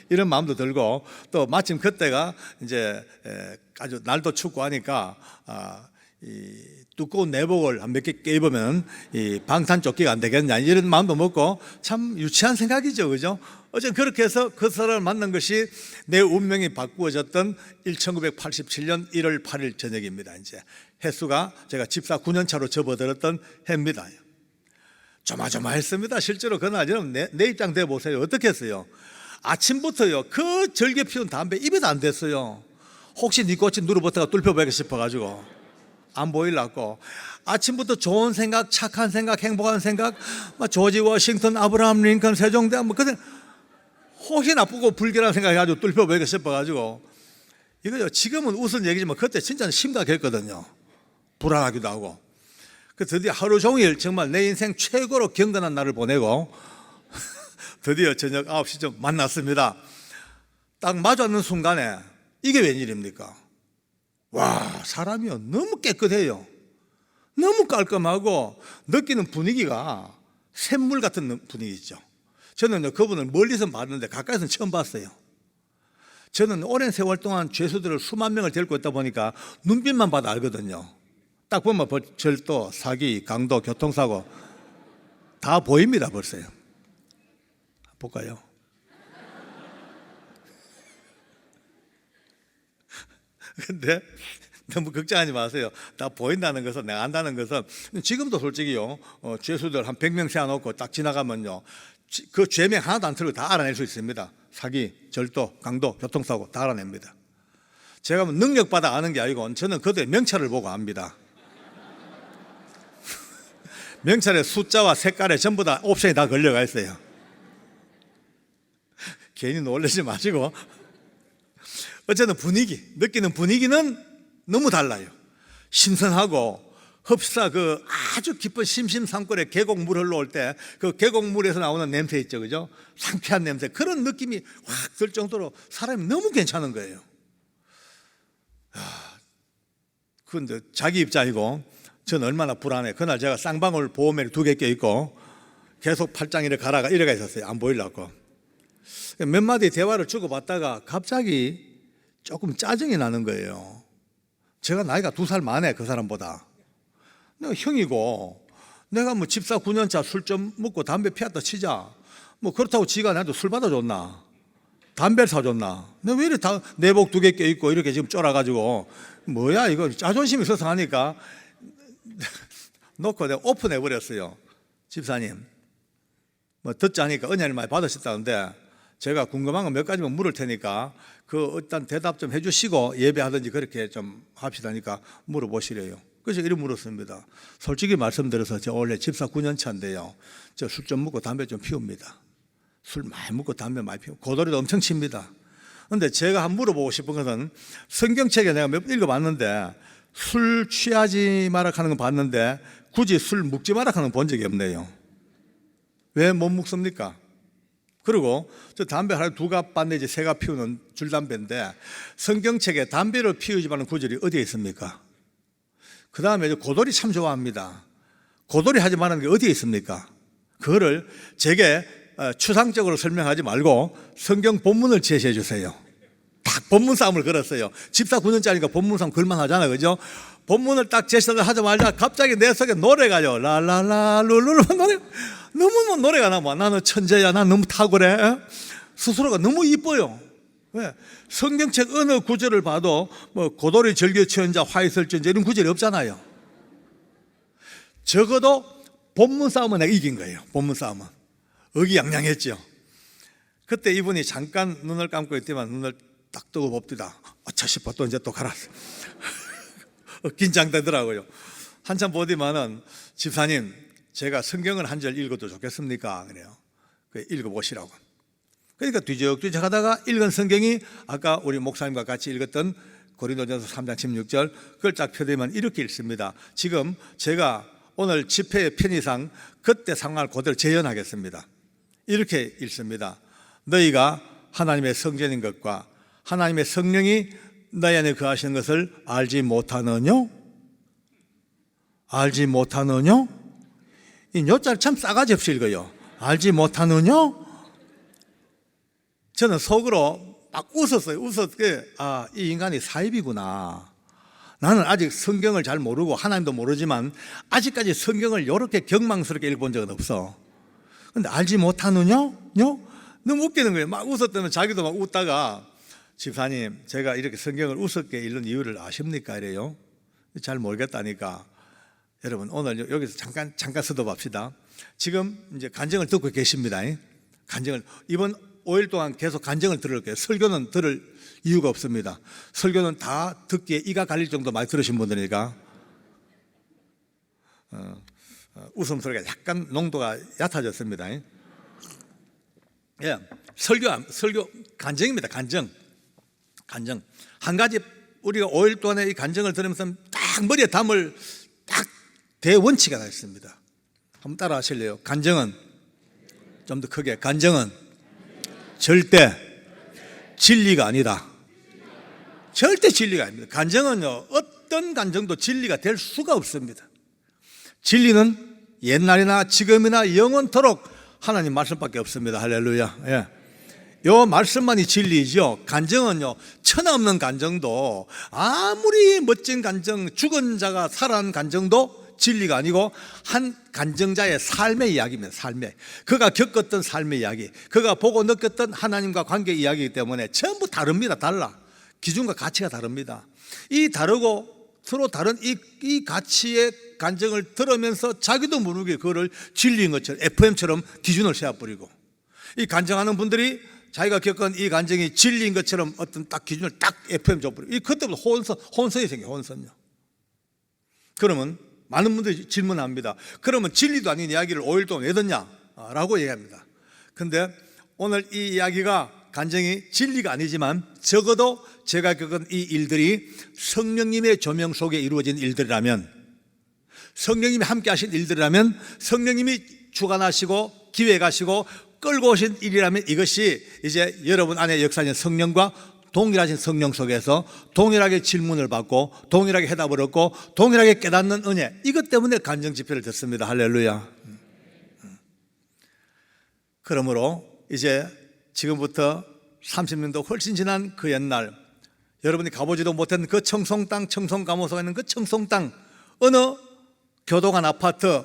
이런 마음도 들고 또 마침 그때가 이제 아주 날도 춥고 하니까 이 두꺼운 내복을 한 몇 개 입으면 이 방탄조끼가 안 되겠냐 이런 마음도 먹고 참 유치한 생각이죠, 그죠? 어쨌든 그렇게 해서 그 사람을 만난 것이 내 운명이 바꾸어졌던 1987년 1월 8일 저녁입니다. 이제 횟수가 제가 집사 9년 차로 접어들었던 해입니다. 조마조마했습니다. 실제로 그날 저는 내 입장 돼 보세요. 어떻게 했어요? 아침부터요 그 절개 피운 담배 입에도 안 댔어요. 혹시 니코틴 누르버터가 뚫혀보겠 싶어가지고 안 보이려고 아침부터 좋은 생각, 착한 생각, 행복한 생각, 조지 워싱턴, 아브라함 링컨, 세종대왕 그때 혹시 나쁘고 불길한 생각해가지고 뚫혀보겠 싶어가지고 이거요 지금은 웃은 얘기지만 그때 진짜 심각했거든요. 불안하기도 하고. 그 드디어 하루 종일 정말 내 인생 최고로 경건한 날을 보내고 드디어 저녁 9시쯤 만났습니다. 딱 마주 앉는 순간에 이게 웬일입니까? 와, 사람이요 너무 깨끗해요. 너무 깔끔하고 느끼는 분위기가 샘물 같은 분위기죠. 저는 그분을 멀리서 봤는데 가까이서는 처음 봤어요. 저는 오랜 세월 동안 죄수들을 수만 명을 데리고 있다 보니까 눈빛만 봐도 알거든요. 딱 보면 절도, 사기, 강도, 교통사고 다 보입니다 벌써요. 볼까요? 근데 너무 걱정하지 마세요. 다 보인다는 것은 내가 안다는 것은 지금도 솔직히요 죄수들 한 100명 세워놓고 딱 지나가면요 그 죄명 하나도 안 틀고 다 알아낼 수 있습니다. 사기, 절도, 강도, 교통사고 다 알아냅니다. 제가 뭐 능력받아 아는 게 아니고 저는 그들의 명찰을 보고 압니다. 명찰의 숫자와 색깔에 전부 다 옵션이 다 걸려가 있어요. 괜히 놀라지 마시고 어쨌든 느끼는 분위기는 너무 달라요. 신선하고 흡사 그 아주 깊은 심심산골에 계곡물 흘러올 때 그 계곡물에서 나오는 냄새 있죠, 그죠? 상쾌한 냄새, 그런 느낌이 확 들 정도로 사람이 너무 괜찮은 거예요. 그런데 자기 입장이고 저는 얼마나 불안해. 그날 제가 쌍방울 보호매를 2개 껴있고 계속 팔짱 이래 가라가 이래가 있었어요. 안 보이려고. 몇 마디 대화를 주고받다가 갑자기 조금 짜증이 나는 거예요. 제가 나이가 2살 많아, 그 사람보다. 내가 형이고 내가 뭐 집사 9년차 술 좀 먹고 담배 피웠다 치자, 뭐 그렇다고 지가 나한테 술 받아줬나, 담배를 사줬나. 내가 왜 이렇게 다 내복 2개 껴있고 이렇게 지금 쫄아가지고 뭐야 이거, 자존심이 있어서 하니까 놓고 내가 오픈해버렸어요. 집사님 뭐 듣자니까 은혜를 많이 받으셨다는데 제가 궁금한 거 몇 가지만 물을 테니까 그 일단 대답 좀 해주시고 예배하든지 그렇게 좀 합시다니까 물어보시래요. 그래서 이렇게 물었습니다. 솔직히 말씀드려서 저 원래 집사 9년 차인데요, 저 술 좀 먹고 담배 좀 피웁니다. 술 많이 먹고 담배 많이 피우고 고도리도 엄청 칩니다. 그런데 제가 한번 물어보고 싶은 것은 성경책에 내가 몇 번 읽어봤는데 술 취하지 마라 하는 건 봤는데 굳이 술 먹지 마라 하는 건 본 적이 없네요. 왜 못 먹습니까? 그리고 저 담배 하루에 2갑 반 내지 3갑 피우는 줄담배인데 성경책에 담배를 피우지 말라는 구절이 어디에 있습니까? 그 다음에 고돌이 참 좋아합니다. 고돌이 하지 말라는 게 어디에 있습니까? 그거를 제게 추상적으로 설명하지 말고 성경 본문을 제시해 주세요. 딱 본문 싸움을 걸었어요. 집사 9년짜리니까 본문 싸움 걸만하잖아요, 그죠? 본문을 딱 제시를 하자마자 갑자기 내 속에 노래가요. 라라라 룰루루 노래, 너무 노래가 나와. 나는 천재야, 난 너무 탁월해. 스스로가 너무 이뻐요. 왜? 성경책 어느 구절을 봐도 뭐 고돌이 절개치언자 화이설전자 이런 구절이 없잖아요. 적어도 본문 싸움은 내가 이긴 거예요. 본문 싸움은 의기양양했죠. 그때 이분이 잠깐 눈을 감고 있더만 눈을 딱 뜨고 봅디다. 어차 싶어 또 이제 또 갈았어. 긴장되더라고요. 한참 보더만은 집사님 제가 성경을 한 절 읽어도 좋겠습니까? 그래요. 읽어보시라고. 그러니까 뒤적뒤적 하다가 읽은 성경이 아까 우리 목사님과 같이 읽었던 고린도전서 3장 16절, 그걸 쫙 펴대면 이렇게 읽습니다. 지금 제가 오늘 집회의 편의상 그때 상황을 그대로 재현하겠습니다. 이렇게 읽습니다. 너희가 하나님의 성전인 것과 하나님의 성령이 너희 안에 거하시는 것을 알지 못하느냐? 알지 못하느냐? 이 요자를 참 싸가지 없이 읽어요. 알지 못하느냐? 저는 속으로 막 웃었어요. 아, 이 인간이 사입이구나. 나는 아직 성경을 잘 모르고 하나님도 모르지만 아직까지 성경을 이렇게 경망스럽게 읽어본 적은 없어. 근데 알지 못하느냐? 너무 웃기는 거예요. 막 웃었더니 자기도 막 웃다가 집사님 제가 이렇게 성경을 우습게 읽는 이유를 아십니까? 이래요. 잘 모르겠다니까. 여러분 오늘 여기서 잠깐 서둬봅시다. 지금 이제 간증을 듣고 계십니다. 간증을 이번 5일 동안 계속 간증을 들을 거예요. 설교는 들을 이유가 없습니다. 설교는 다 듣기에 이가 갈릴 정도 많이 들으신 분들이니까 웃음소리가 약간 농도가 얕아졌습니다. 예, 설교 간증입니다. 간증. 한 가지 우리가 5일 동안에 이 간증을 들으면서 딱 머리에 담을 딱 대원칙이 하나 있습니다. 한번 따라 하실래요? 간증은 좀 더 크게, 간증은 절대 진리가 아니다. 절대 진리가 아닙니다. 간증은요, 어떤 간증도 진리가 될 수가 없습니다. 진리는 옛날이나 지금이나 영원토록 하나님 말씀밖에 없습니다. 할렐루야. 예. 요 말씀만이 진리죠. 간증은요, 천하없는 간증도 아무리 멋진 간증, 죽은 자가 살아난 간증도 진리가 아니고 한 간증자의 삶의 이야기입니다. 삶의, 그가 겪었던 삶의 이야기, 그가 보고 느꼈던 하나님과 관계 이야기이기 때문에 전부 다릅니다. 달라. 기준과 가치가 다릅니다. 이 다르고 서로 다른 이 가치의 간증을 들으면서 자기도 모르게 그거를 진리인 것처럼 FM처럼 기준을 세워버리고 이 간증하는 분들이 자기가 겪은 이 간증이 진리인 것처럼 어떤 딱 기준을 딱 FM 줘버려요. 그때부터 혼선이 생겨요. 혼선요. 그러면 많은 분들이 질문합니다. 그러면 진리도 아닌 이야기를 5일 동안 왜 듣냐? 라고 얘기합니다. 근데 오늘 이 이야기가 간증이 진리가 아니지만 적어도 제가 겪은 이 일들이 성령님의 조명 속에 이루어진 일들이라면, 성령님이 함께 하신 일들이라면, 성령님이 주관하시고 기획하시고 끌고 오신 일이라면 이것이 이제 여러분 안에 역사하는 성령과 동일하신 성령 속에서 동일하게 질문을 받고 동일하게 해답을 얻고 동일하게 깨닫는 은혜, 이것 때문에 간증 집회를 듣습니다. 할렐루야. 그러므로 이제 지금부터 30년도 훨씬 지난 그 옛날, 여러분이 가보지도 못한 그 청송 땅, 청송 감옥소에 있는 그 청송 땅, 어느 교도관 아파트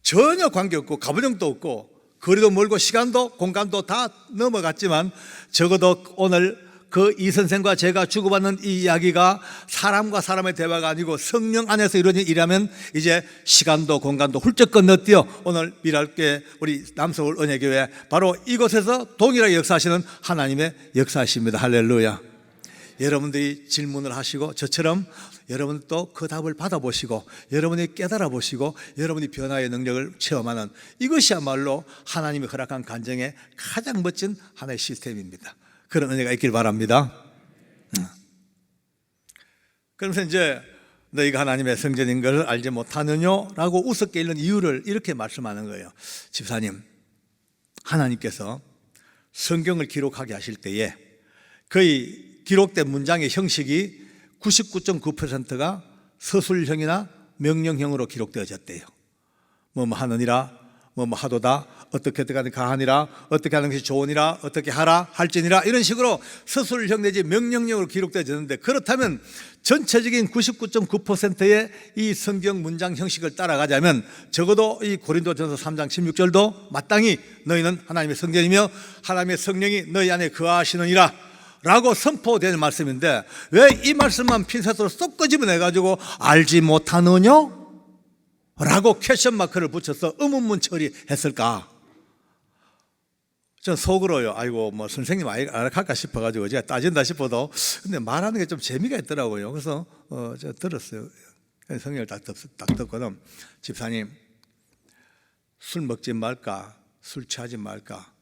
전혀 관계없고 가본 적도 없고 거리도 멀고 시간도 공간도 다 넘어갔지만 적어도 오늘 그 이 선생과 제가 주고받는 이 이야기가 사람과 사람의 대화가 아니고 성령 안에서 이루어진 일이라면 이제 시간도 공간도 훌쩍 건너뛰어 오늘 미랄교회 우리 남서울 은혜교회 바로 이곳에서 동일하게 역사하시는 하나님의 역사이십니다. 할렐루야. 여러분들이 질문을 하시고 저처럼 여러분도 그 답을 받아보시고 여러분이 깨달아 보시고 여러분이 변화의 능력을 체험하는 이것이야말로 하나님이 허락한 간증의 가장 멋진 하나의 시스템입니다. 그런 은혜가 있길 바랍니다. 그러면서 이제 너희가 하나님의 성전인 것을 알지 못하느냐? 라고 우습게 읽는 이유를 이렇게 말씀하는 거예요. 집사님, 하나님께서 성경을 기록하게 하실 때에 거의 기록된 문장의 형식이 99.9%가 서술형이나 명령형으로 기록되어졌대요. 뭐 하느니라, 뭐 하도다, 어떻게 하든 가하니라, 어떻게 하는 것이 좋으니라, 어떻게 하라, 할지니라, 이런 식으로 서술형 내지 명령형으로 기록되어졌는데, 그렇다면 전체적인 99.9%의 이 성경 문장 형식을 따라가자면 적어도 이 고린도전서 3장 16절도 마땅히 너희는 하나님의 성전이며 하나님의 성령이 너희 안에 거하시느니라 라고 선포되는 말씀인데, 왜 이 말씀만 핀셋으로 쏙 끄집어내가지고 알지 못하느냐? 라고 퀘션 마크를 붙여서 의문문 처리했을까? 전 속으로요, 아이고 뭐 선생님 알아갈까 싶어가지고 제가 따진다 싶어도 근데 말하는 게 좀 재미가 있더라고요. 그래서 제가 들었어요. 성경을 딱 듣거든. 집사님, 술 먹지 말까, 술 취하지 말까,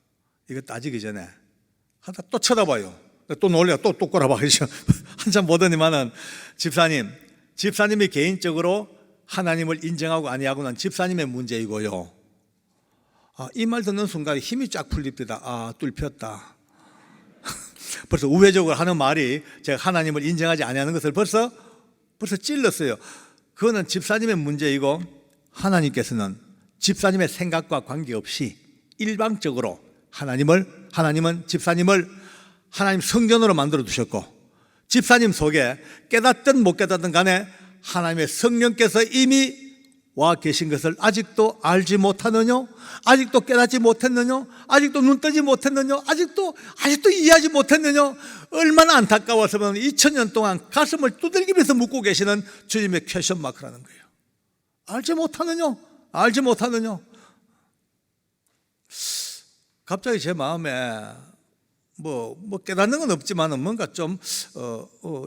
이거 따지기 전에 하다 또 쳐다봐요. 또 놀래요. 또 꼬라봐. 한참 보더니만은 집사님이 개인적으로 하나님을 인정하고 아니하고는 집사님의 문제이고요. 이 말 듣는 순간 힘이 쫙 풀립니다. 뚫혔다. 벌써 우회적으로 하는 말이 제가 하나님을 인정하지 아니하는 것을 벌써 찔렀어요. 그거는 집사님의 문제이고 하나님께서는 집사님의 생각과 관계없이 일방적으로 하나님은 집사님을 하나님 성전으로 만들어 두셨고, 집사님 속에 깨닫든 못 깨닫든 간에 하나님의 성령께서 이미 와 계신 것을 아직도 알지 못하느냐? 아직도 깨닫지 못했느냐? 아직도 눈 뜨지 못했느냐? 아직도 이해하지 못했느냐? 얼마나 안타까워서면 2000년 동안 가슴을 두들기면서 묻고 계시는 주님의 퀘션 마크라는 거예요. 알지 못하느냐? 알지 못하느냐? 갑자기 제 마음에 뭐 깨닫는 건 없지만은 뭔가 좀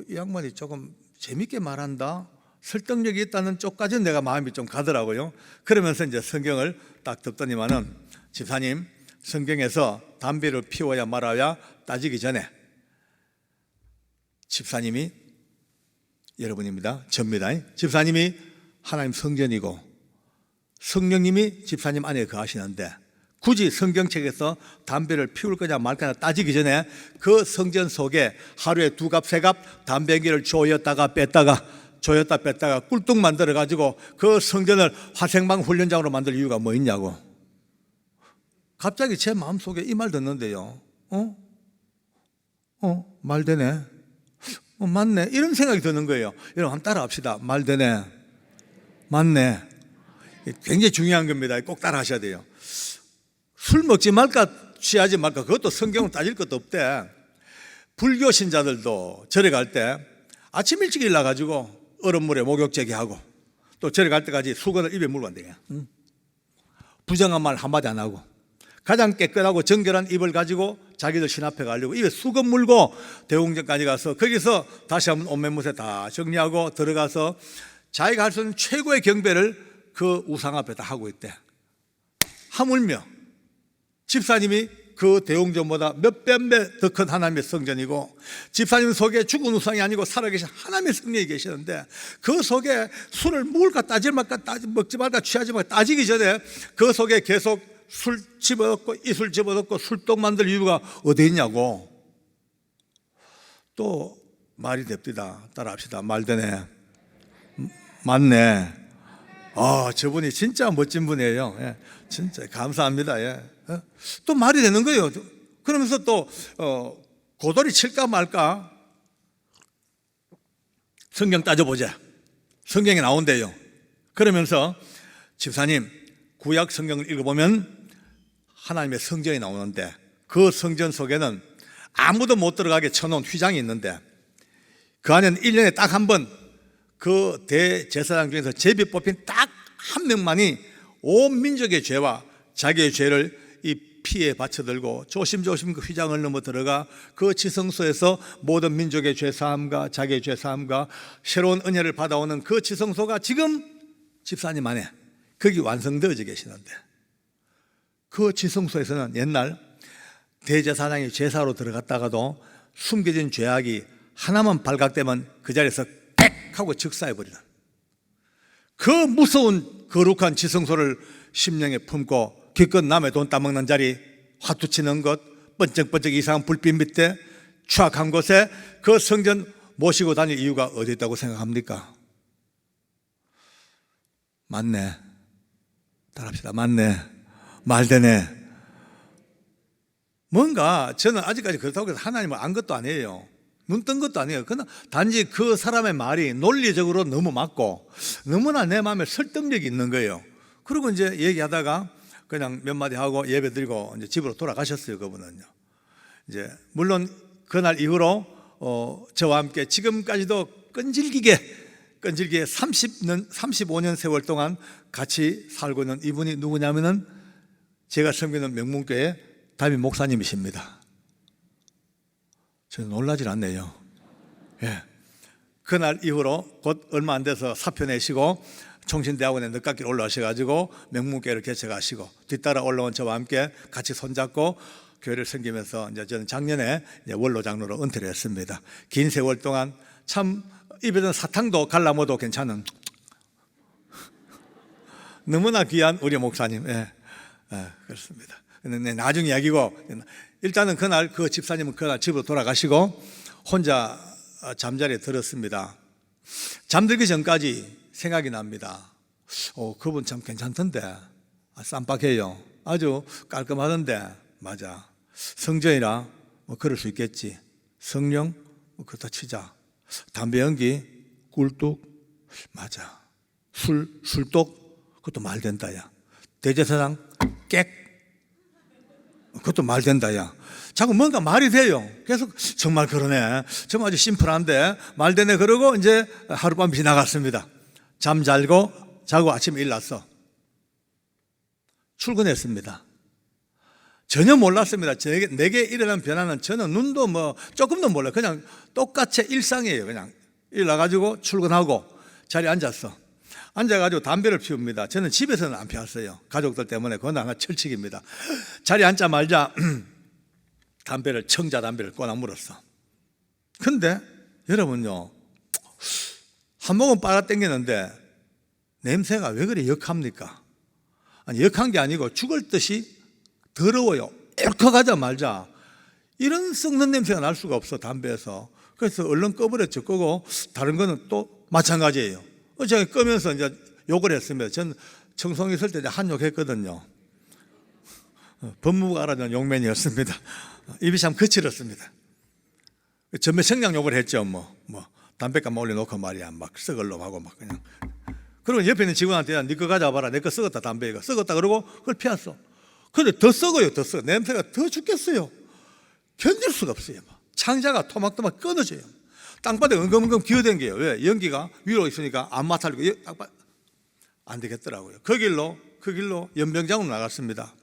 이 양반이 조금 재밌게 말한다, 설득력이 있다는 쪽까지는 내가 마음이 좀 가더라고요. 그러면서 이제 성경을 딱 듣더니만은, 집사님, 성경에서 담배를 피워야 말아야 따지기 전에 집사님이, 여러분입니다, 접니다, 집사님이 하나님 성전이고 성령님이 집사님 안에 거하시는데 굳이 성경책에서 담배를 피울 거냐 말 거냐 따지기 전에 그 성전 속에 하루에 2갑 3갑 담배 연기를 조였다 뺐다가 꿀뚝 만들어 가지고 그 성전을 화생방 훈련장으로 만들 이유가 뭐 있냐고. 갑자기 제 마음속에 이 말 듣는데요, 말 되네, 맞네, 이런 생각이 드는 거예요. 여러분 한번 따라 합시다. 말 되네, 맞네. 굉장히 중요한 겁니다. 꼭 따라 하셔야 돼요. 술 먹지 말까 취하지 말까 그것도 성경은 따질 것도 없대. 불교 신자들도 절에 갈 때 아침 일찍 일어나가지고 얼음물에 목욕제기 하고 또 절에 갈 때까지 수건을 입에 물고 간대요. 부정한 말 한마디 안 하고 가장 깨끗하고 정결한 입을 가지고 자기들 신 앞에 가려고 입에 수건 물고 대웅전까지 가서 거기서 다시 한번 옷매무새 다 정리하고 들어가서 자기가 할 수 있는 최고의 경배를 그 우상 앞에 다 하고 있대. 하물며 집사님이 그 대웅전보다 몇 배 더 큰 하나님의 성전이고, 집사님 속에 죽은 우상이 아니고 살아계신 하나님의 성령이 계시는데, 그 속에 술을 먹을까 따질 말까, 먹지 말까 취하지 말까 따지기 전에 그 속에 계속 술 집어넣고 이술 집어넣고 술떡 만들 이유가 어디 있냐고. 또 말이 됩니다. 따라합시다. 말되네. 맞네. 저분이 진짜 멋진 분이에요. 예, 진짜 감사합니다. 예. 또 말이 되는 거예요. 그러면서 또 고돌이 칠까 말까 성경 따져보자. 성경에 나온대요. 그러면서 집사님, 구약 성경을 읽어보면 하나님의 성전이 나오는데, 그 성전 속에는 아무도 못 들어가게 쳐놓은 휘장이 있는데, 그 안에는 1년에 딱 한 번 그 대제사장 중에서 제비 뽑힌 딱 한 명만이 온 민족의 죄와 자기의 죄를 이 피에 받쳐들고 조심조심 그 휘장을 넘어 들어가 그 지성소에서 모든 민족의 죄사함과 자기의 죄사함과 새로운 은혜를 받아오는 그 지성소가 지금 집사님 안에 거기 완성되어져 계시는데, 그 지성소에서는 옛날 대제사장이 제사로 들어갔다가도 숨겨진 죄악이 하나만 발각되면 그 자리에서 빽 하고 즉사해버리는 그 무서운 거룩한 지성소를 심령에 품고 기껏 남의 돈 따먹는 자리, 화투치는 것, 번쩍번쩍 이상한 불빛 밑에 추악한 곳에 그 성전 모시고 다닐 이유가 어디 있다고 생각합니까? 맞네. 따라합시다. 맞네. 말되네. 뭔가 저는 아직까지 그렇다고 해서 하나님을 안 것도 아니에요. 눈 뜬 것도 아니에요. 그러나 단지 그 사람의 말이 논리적으로 너무 맞고 너무나 내 마음에 설득력이 있는 거예요. 그리고 이제 얘기하다가 그냥 몇 마디 하고 예배 드리고 이제 집으로 돌아가셨어요. 그분은요. 이제 물론 그날 이후로 저와 함께 지금까지도 끈질기게 35년 세월 동안 같이 살고 있는 이분이 누구냐면은 제가 섬기는 명문교회 담임 목사님이십니다. 저는 놀라질 않네요. 예. 그날 이후로 곧 얼마 안 돼서 사표 내시고 총신대학원에 늦깎이 올라오셔가지고 명문교회를 개척하시고 뒤따라 올라온 저와 함께 같이 손잡고 교회를 섬기면서 이제 저는 작년에 이제 원로 장로로 은퇴를 했습니다. 긴 세월 동안 참 입에는 사탕도 갈라모도 괜찮은 너무나 귀한 우리 목사님. 예. 그렇습니다. 근데 나중 이야기고, 일단은 그날 그 집사님은 그날 집으로 돌아가시고 혼자 잠자리에 들었습니다. 잠들기 전까지 생각이 납니다. 그분 참 괜찮던데, 쌈박해요. 아주 깔끔하던데. 맞아. 성전이라 뭐 그럴 수 있겠지. 성령 그렇다 치자. 담배 연기 꿀뚝 맞아. 술독 그것도 말 된다. 야 대제사장 객 그것도 말 된다. 야 자꾸 뭔가 말이 돼요. 계속 정말 그러네. 정말 아주 심플한데 말 되네. 그러고 이제 하룻밤 지나갔습니다. 잠 자고 아침에 일어났어. 출근했습니다. 전혀 몰랐습니다. 내게 일어난 변화는 저는 눈도 뭐 조금도 몰라요. 그냥 똑같이 일상이에요. 그냥 일어나가지고 출근하고 자리에 앉았어. 앉아가지고 담배를 피웁니다. 저는 집에서는 안 피웠어요. 가족들 때문에 그건 하나 철칙입니다. 자리에 앉자마자 청자 담배를 꺼내 물었어. 근데 여러분요, 한 모금 빨아 당기는데 냄새가 왜 그리 역합니까? 아니 역한 게 아니고 죽을 듯이 더러워요. 얼컥하자 말자 이런 썩는 냄새가 날 수가 없어 담배에서. 그래서 얼른 꺼버렸죠. 끄고 다른 거는 또 마찬가지예요. 제가 끄면서 이제 욕을 했습니다. 전 청송이 있을 때 한욕 했거든요. 법무부가 알아낸 용맨이었습니다. 입이 참 거칠었습니다. 전매 성냥 욕을 했죠. 뭐 담배값만 올려놓고 말이야 막 썩을 놈하고 막 그냥. 그리고 옆에 있는 직원한테 네 거 가져와봐라. 내 거 썩었다 담배가 썩었다 그러고 그걸 피웠어. 근데 더 썩어요. 더 썩어. 냄새가 더 죽겠어요. 견딜 수가 없어요. 창자가 토막토막 끊어져요. 땅바닥에 엉금엉금 기어댕겨요. 왜? 연기가 위로 있으니까 안 맡아지고 안 되겠더라고요. 그 길로 연병장으로 나갔습니다.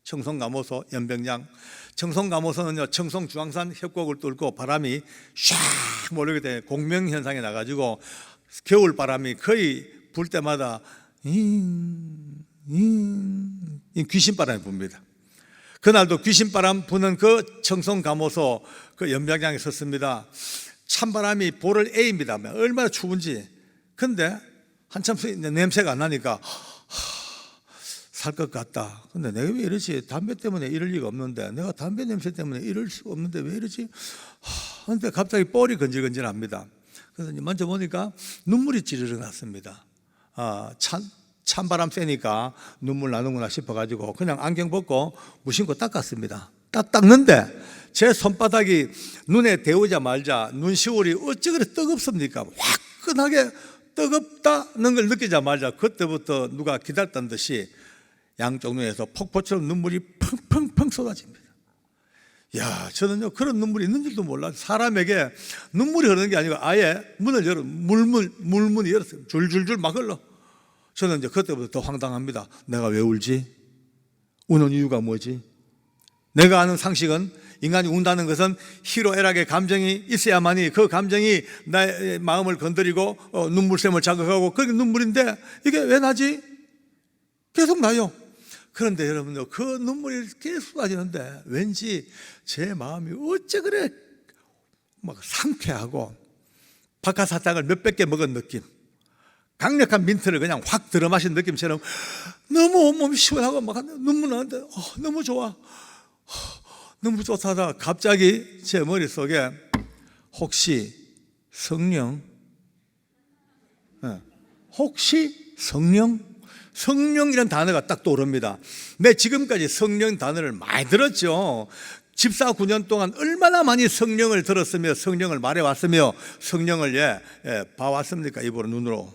청송감호소 연병장. 청송감호소는요, 청송중앙산 협곡을 뚫고 바람이 샥 몰리게 돼 공명현상이 나가지고 겨울 바람이 거의 불 때마다 귀신바람이 붑니다. 그날도 귀신바람 부는 그 청송감호소 그 연병장에 섰습니다. 찬바람이 볼을 에입니다. 얼마나 추운지. 근데 한참 냄새가 안 나니까 살 것 같다. 근데 내가 왜 이러지? 담배 때문에 이럴 리가 없는데, 내가 담배 냄새 때문에 이럴 수가 없는데 왜 이러지? 근데 갑자기 볼이 건질건질합니다. 그래서 만져보니까 눈물이 찌르르 났습니다. 찬바람 쐬니까 눈물 나는구나 싶어가지고 그냥 안경 벗고 무심코 닦았습니다. 딱 닦는데 제 손바닥이 눈에 데우자마자 눈시울이 어찌 그래 뜨겁습니까? 화끈하게 뜨겁다는 걸 느끼자마자 그때부터 누가 기다렸던 듯이 양쪽 눈에서 폭포처럼 눈물이 펑펑펑 쏟아집니다. 야, 저는요 그런 눈물이 있는 줄도 몰라요. 사람에게 눈물이 흐르는 게 아니고 아예 문을 열어 물문이 열었어요. 줄줄줄 막 흘러. 저는 이제 그때부터 더 황당합니다. 내가 왜 울지? 우는 이유가 뭐지? 내가 아는 상식은 인간이 운다는 것은 희로애락의 감정이 있어야만이 그 감정이 나의 마음을 건드리고 눈물샘을 자극하고 그게 눈물인데 이게 왜 나지? 계속 나요. 그런데 여러분들 그 눈물이 계속 나지는데 왠지 제 마음이 어째 그래 막 상쾌하고 박하사탕을 몇백 개 먹은 느낌, 강력한 민트를 그냥 확 들어 마신 느낌처럼 너무 온몸이 시원하고 막 눈물 나는데 너무 좋아. 너무 좋다가 갑자기 제 머릿속에 혹시 성령? 혹시 성령? 성령이라는 단어가 딱 떠오릅니다. 내 지금까지 성령 단어를 많이 들었죠. 집사 9년 동안 얼마나 많이 성령을 들었으며 성령을 말해왔으며 성령을 봐왔습니까? 입으로 눈으로.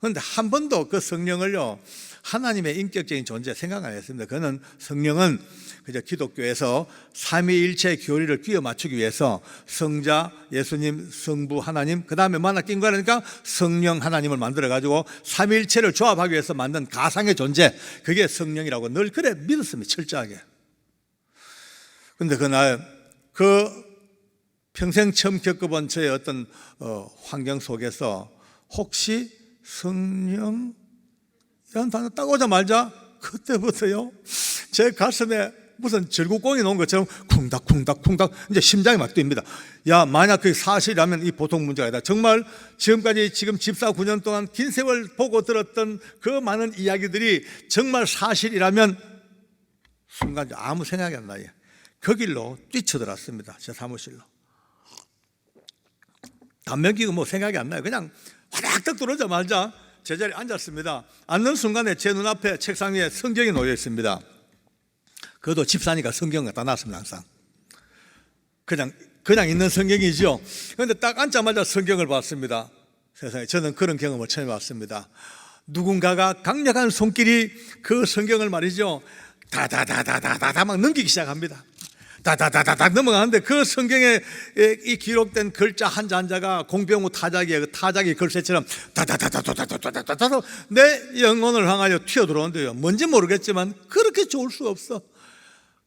그런데 한 번도 그 성령을요 하나님의 인격적인 존재 생각 안 했습니다. 그는 성령은 그저 기독교에서 삼위일체 교리를 끼워 맞추기 위해서 성자, 예수님, 성부, 하나님, 그 다음에 만나 낀 거라니까 성령 하나님을 만들어가지고 삼위일체를 조합하기 위해서 만든 가상의 존재, 그게 성령이라고 늘 그래 믿었습니다. 철저하게. 그런데 그날 그 평생 처음 겪어본 저의 어떤 환경 속에서 혹시 성령 이런 단어 딱 오자마자 그때부터요 제 가슴에 무슨 절구공이 놓은 것처럼 쿵닥쿵닥쿵닥 이제 심장이 막 뜁니다. 야, 만약 그게 사실이라면 이 보통 문제가 아니다. 정말 지금까지 지금 집사 9년 동안 긴 세월 보고 들었던 그 많은 이야기들이 정말 사실이라면 순간 아무 생각이 안 나요. 그 길로 뛰쳐들었습니다. 제 사무실로. 담배 끼고 뭐 생각이 안 나요. 그냥 화닥닥 들어오자마자 제자리에 앉았습니다. 앉는 순간에 제 눈앞에 책상 위에 성경이 놓여 있습니다. 그것도 집사니까 성경 갖다 놨습니다. 항상 그냥 있는 성경이죠. 그런데 딱 앉자마자 성경을 봤습니다. 세상에 저는 그런 경험을 처음 해봤습니다. 누군가가 강력한 손길이 그 성경을 말이죠 다다다다다다 막 넘기기 시작합니다. 다다다다닥 넘어가는데 그 성경에 이 기록된 글자 한자 한자가 공병호 타자기의 그 타자기 글씨처럼 다다다다다다다다다 내 영혼을 향하여 튀어들어오는데요. 뭔지 모르겠지만 그렇게 좋을 수 없어.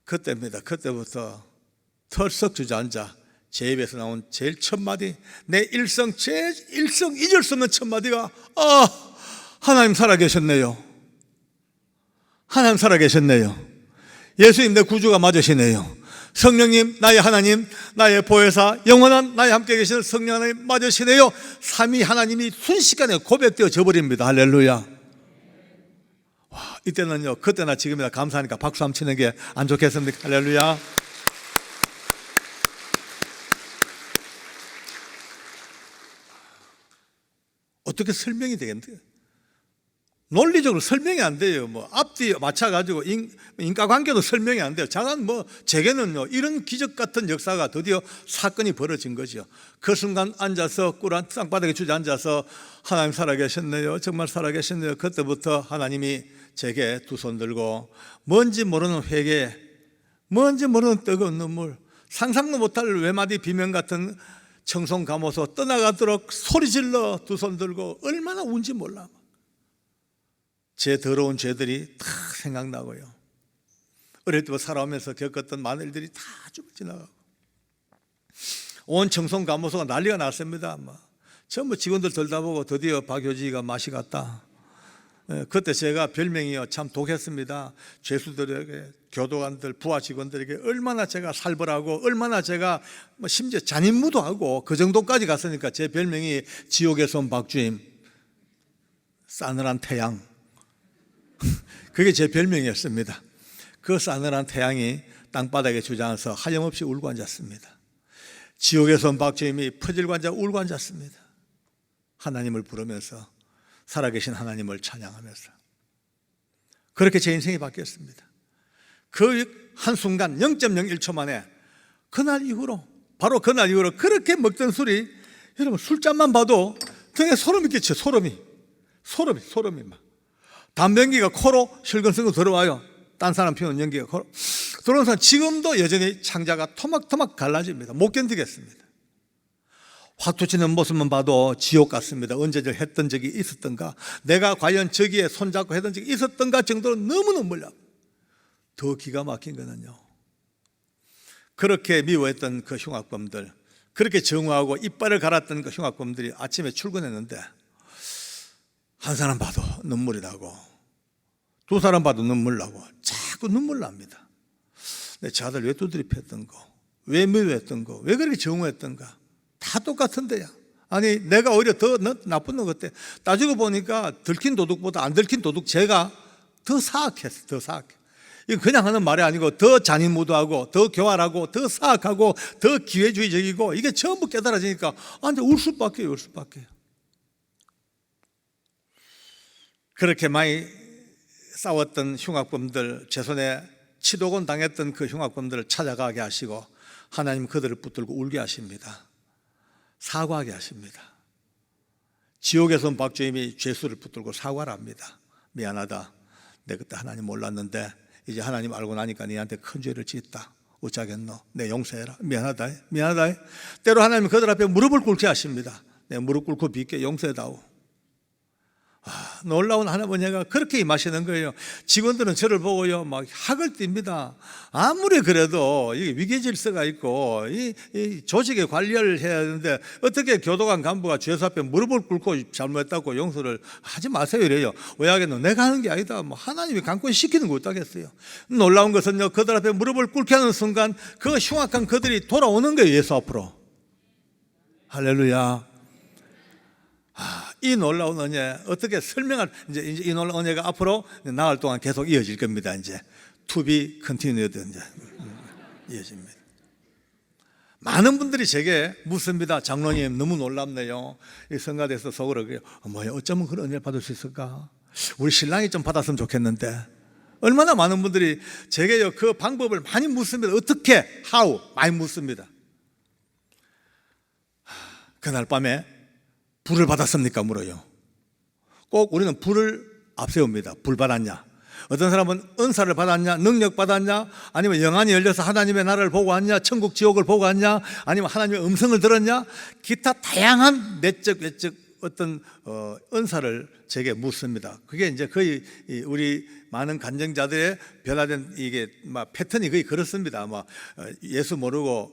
그때입니다. 그때부터 털썩 주저앉아 제 입에서 나온 제일 첫 마디, 내 일생 잊을 수 없는 첫 마디가 하나님 살아계셨네요. 하나님 살아계셨네요. 예수님 내 구주가 맞으시네요. 성령님 나의 하나님, 나의 보혜사, 영원한 나의 함께 계시는 성령 하나님 맞으시네요. 삼위 하나님이 순식간에 고백되어 져버립니다. 할렐루야. 와, 이때는요 그때나 지금이나 감사하니까 박수 한번 치는 게 안 좋겠습니까? 할렐루야. 어떻게 설명이 되겠는데요? 논리적으로 설명이 안 돼요. 뭐 앞뒤 맞춰가지고 인과관계도 설명이 안 돼요. 잠깐 뭐 제게는요 이런 기적 같은 역사가 드디어 사건이 벌어진 거죠. 그 순간 앉아서 꿀한 땅바닥에 주저앉아서 하나님 살아계셨네요. 정말 살아계셨네요. 그때부터 하나님이 제게 두 손 들고 뭔지 모르는 회개, 뭔지 모르는 뜨거운 눈물, 상상도 못할 외마디 비명 같은 청송감호소 떠나가도록 소리질러 두 손 들고 얼마나 운지 몰라. 제 더러운 죄들이 다 생각나고요. 어릴 때부터 살아오면서 겪었던 많은 일들이 다 쭉 지나가고 온 청송 감호소가 난리가 났습니다. 전부 직원들 들다보고 드디어 박효지가 맛이 갔다. 그때 제가 별명이요 참 독했습니다. 죄수들에게, 교도관들, 부하 직원들에게 얼마나 제가 살벌하고 얼마나 제가 심지어 잔인무도 하고 그 정도까지 갔으니까 제 별명이 지옥에서 온 박주임, 싸늘한 태양. 그게 제 별명이었습니다. 그 싸늘한 태양이 땅바닥에 주저앉아서 하염없이 울고 앉았습니다. 지옥에서 온 박주임이 퍼질고 앉아 울고 앉았습니다. 하나님을 부르면서, 살아계신 하나님을 찬양하면서. 그렇게 제 인생이 바뀌었습니다. 그 한순간 0.01초 만에 그날 이후로, 바로 그날 이후로 그렇게 먹던 술이, 여러분 술잔만 봐도 등에 소름이 끼쳐요. 소름이 막. 담배연기가 코로 실근슬근 들어와요. 딴 사람 피우는 연기가 코로 들어오는 사람 지금도 여전히 창자가 토막토막 갈라집니다. 못 견디겠습니다. 화투치는 모습만 봐도 지옥 같습니다. 언제 저 했던 적이 있었던가, 내가 과연 저기에 손잡고 했던 적이 있었던가 정도로 너무 눈물 나고. 더 기가 막힌 거는요, 그렇게 미워했던 그 흉악범들, 그렇게 정오하고 이빨을 갈았던 그 흉악범들이 아침에 출근했는데 한 사람 봐도 눈물이 나고 두 사람 봐도 눈물 나고 자꾸 눈물 납니다. 저 아들 왜 두드려 팼던 거, 왜 미워했던 거, 왜 그렇게 정오했던가, 다 똑같은데요. 아니 내가 오히려 더 나쁜 놈 같아. 따지고 보니까 들킨 도둑보다 안 들킨 도둑 제가 더 사악했어. 더 사악해. 이건 그냥 하는 말이 아니고 더 잔인무도하고 더 교활하고 더 사악하고 더 기회주의적이고, 이게 전부 깨달아지니까 이제 울 수밖에. 그렇게 많이 싸웠던 흉악범들, 제 손에 치도곤 당했던 그 흉악범들을 찾아가게 하시고 하나님 그들을 붙들고 울게 하십니다. 사과하게 하십니다. 지옥에서 온 박주임이 죄수를 붙들고 사과를 합니다. 미안하다. 내 그때 하나님 몰랐는데 이제 하나님 알고 나니까 너한테 큰 죄를 짓다. 어쩌겠노? 내 용서해라. 미안하다. 때로 하나님 그들 앞에 무릎을 꿇게 하십니다. 내 무릎 꿇고 빚게 용서해다오. 놀라운 하나님 은혜가 그렇게 임하시는 거예요. 직원들은 저를 보고요 막 학을 띱니다. 아무리 그래도 이게 위계 질서가 있고 이 조직의 관리를 해야 하는데 어떻게 교도관 간부가 죄수 앞에 무릎을 꿇고 잘못했다고 용서를 하지 마세요 이래요. 왜 하겠노? 내가 하는 게 아니다. 하나님이 강권히 시키는 거 어떠겠어요? 놀라운 것은요, 그들 앞에 무릎을 꿇게 하는 순간 그 흉악한 그들이 돌아오는 거예요. 예수 앞으로. 할렐루야. 이 놀라운 은혜 어떻게 설명할, 이제 이 놀라운 은혜가 앞으로 나흘 동안 계속 이어질 겁니다. 이제 to be continued 이제 이어집니다. 많은 분들이 제게 묻습니다. 장로님 너무 놀랍네요. 이 성가대에서 속으로 그래요. 어쩌면 그런 은혜를 받을 수 있을까? 우리 신랑이 좀 받았으면 좋겠는데. 얼마나 많은 분들이 제게요 그 방법을 많이 묻습니다. 어떻게, how 많이 묻습니다. 그날 밤에 불을 받았습니까? 물어요. 꼭 우리는 불을 앞세웁니다. 불 받았냐? 어떤 사람은 은사를 받았냐? 능력 받았냐? 아니면 영안이 열려서 하나님의 나라를 보고 왔냐? 천국 지옥을 보고 왔냐? 아니면 하나님의 음성을 들었냐? 기타 다양한 내적 외적 어떤 은사를 제게 묻습니다. 그게 이제 거의 우리 많은 간증자들의 변화된 이게 막 패턴이 거의 그렇습니다. 예수 모르고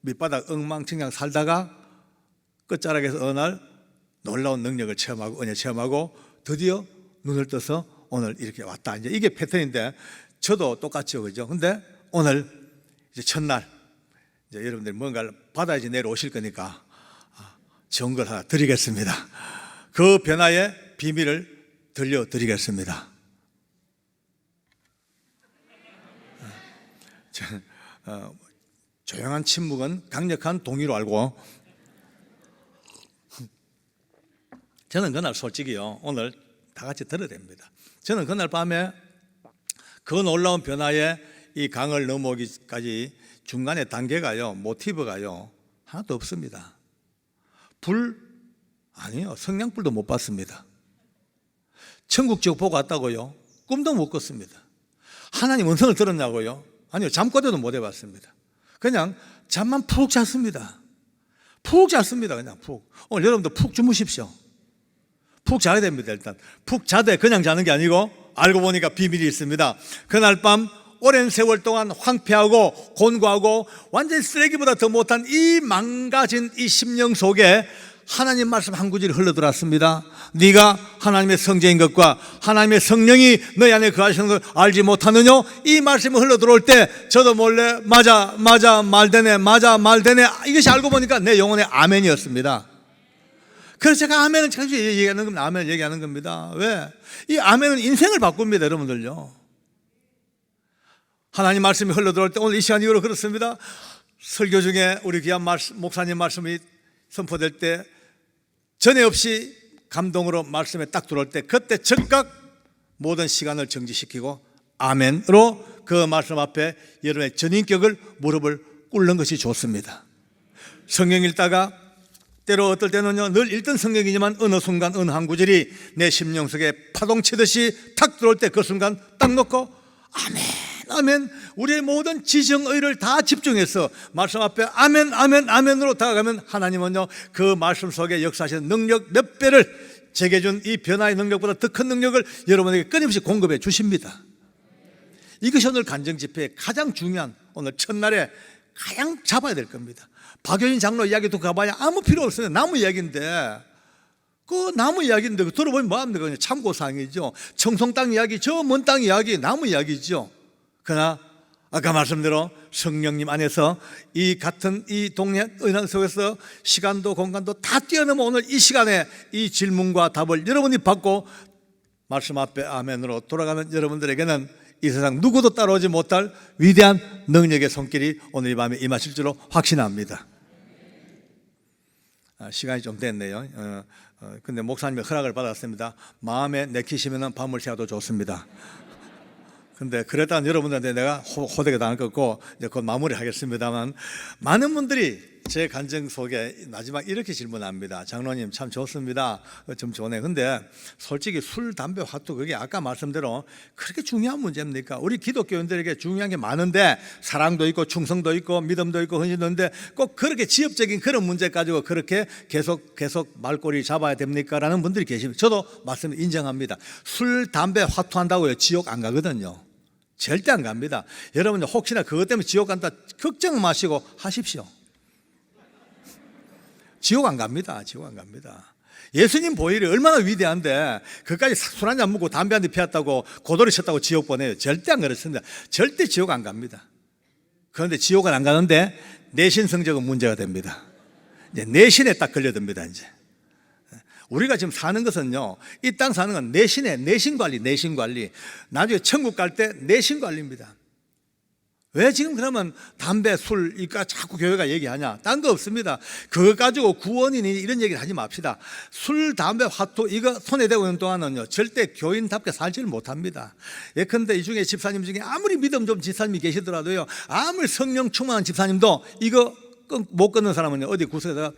밑바닥 엉망진창 살다가 끝자락에서 어느 날 놀라운 능력을 체험하고 은혜 체험하고 드디어 눈을 떠서 오늘 이렇게 왔다. 이제 이게 패턴인데 저도 똑같죠, 그죠? 근데 오늘 이제 첫날 이제 여러분들이 뭔가를 받아야지 내일 오실 거니까 좋은 걸 하나 드리겠습니다. 그 변화의 비밀을 들려드리겠습니다. 조용한 침묵은 강력한 동의로 알고, 저는 그날 솔직히요 오늘 다 같이 들어야 됩니다. 저는 그날 밤에 그 놀라운 변화에 이 강을 넘어오기까지 중간에 단계가요, 모티브가요 하나도 없습니다. 아니요, 성냥불도 못 봤습니다. 천국 지옥 보고 왔다고요? 꿈도 못 꿨습니다. 하나님 음성을 들었냐고요? 아니요, 잠꼬대도 못 해봤습니다. 그냥 잠만 푹 잤습니다. 그냥 푹. 오늘 여러분도 푹 주무십시오. 푹 자야 됩니다. 일단 푹 자되 그냥 자는 게 아니고 알고 보니까 비밀이 있습니다. 그날 밤 오랜 세월 동안 황폐하고 곤고하고 완전히 쓰레기보다 더 못한 이 망가진 이 심령 속에 하나님 말씀 한 구절이 흘러들었습니다. 네가 하나님의 성자인 것과 하나님의 성령이 너희 안에 거하시는 걸 알지 못하느냐? 이 말씀이 흘러들어올 때 저도 몰래 맞아 말되네 이것이 알고 보니까 내 영혼의 아멘이었습니다. 그래서 제가 아멘을 자주 얘기하는 겁니다. 아멘 얘기하는 겁니다. 왜? 이 아멘은 인생을 바꿉니다. 여러분들요. 하나님 말씀이 흘러들어올 때 오늘 이 시간 이후로 그렇습니다. 설교 중에 우리 귀한 목사님 말씀이 선포될 때 전에 없이 감동으로 말씀에 딱 들어올 때 그때 즉각 모든 시간을 정지시키고 아멘으로 그 말씀 앞에 여러분의 전인격을 무릎을 꿇는 것이 좋습니다. 성경 읽다가 때로 어떨 때는요 늘 읽던 성경이지만 어느 순간 어느 한 구절이 내 심령 속에 파동치듯이 탁 들어올 때 그 순간 딱 놓고 아멘 아멘 우리의 모든 지정의를 다 집중해서 말씀 앞에 아멘으로 다가가면 하나님은요 그 말씀 속에 역사하시는 능력 몇 배를 제게 준 이 변화의 능력보다 더 큰 능력을 여러분에게 끊임없이 공급해 주십니다. 이것이 오늘 간증집회의 가장 중요한 오늘 첫날에 가장 잡아야 될 겁니다. 박효진 장로 이야기 듣고 가봐야 아무 필요 없어요. 나무 이야기인데 그 나무 이야기인데 들어보면 뭐합니까? 그냥 참고사항이죠. 청송 땅 이야기 저 먼 땅 이야기 나무 이야기죠. 그러나 아까 말씀대로 성령님 안에서 이 같은 이 동네 은행 속에서 시간도 공간도 다 뛰어넘어 오늘 이 시간에 이 질문과 답을 여러분이 받고 말씀 앞에 아멘으로 돌아가는 여러분들에게는 이 세상 누구도 따라오지 못할 위대한 능력의 손길이 오늘 이 밤에 임하실 줄로 확신합니다. 시간이 좀 됐네요. 근데 목사님의 허락을 받았습니다. 마음에 내키시면 밤을 새도 좋습니다. 근데 그랬다는 여러분들한테 내가 호되게 당할 것 같고 이제 곧 마무리하겠습니다만 많은 분들이 제 간증 속에 마지막 이렇게 질문합니다. 장로님 참 좋습니다. 좀 좋네. 근데 솔직히 술, 담배, 화투 그게 아까 말씀대로 그렇게 중요한 문제입니까? 우리 기독교인들에게 중요한 게 많은데 사랑도 있고 충성도 있고 믿음도 있고 헌신도 있는데 꼭 그렇게 지엽적인 그런 문제 가지고 그렇게 계속 말꼬리 잡아야 됩니까? 라는 분들이 계십니다. 저도 말씀을 인정합니다. 술, 담배, 화투 한다고요 지옥 안 가거든요. 절대 안 갑니다. 여러분 혹시나 그것 때문에 지옥 간다 걱정 마시고 하십시오. 지옥 안 갑니다. 지옥 안 갑니다. 예수님 보혈이 얼마나 위대한데 그까지 술 한잔 먹고 담배 한 대 피웠다고 고도리 쳤다고 지옥 보내요. 절대 안 그렇습니다. 절대 지옥 안 갑니다. 그런데 지옥은 안 가는데 내신 성적은 문제가 됩니다. 이제 내신에 딱 걸려듭니다. 이제 우리가 지금 사는 것은요 이 땅 사는 건 내신 관리 나중에 천국 갈 때 내신 관리입니다. 왜 지금 그러면 담배, 술 이까 자꾸 교회가 얘기하냐? 딴 거 없습니다. 그거 가지고 구원이니 이런 얘기를 하지 맙시다. 술, 담배, 화투 이거 손에 대고 있는 동안은요 절대 교인답게 살지를 못합니다. 예컨대 이 중에 집사님 중에 아무리 믿음 좀 집사님이 계시더라도요 아무리 성령 충만한 집사님도 이거 못 끊는 사람은요 어디 구석에다가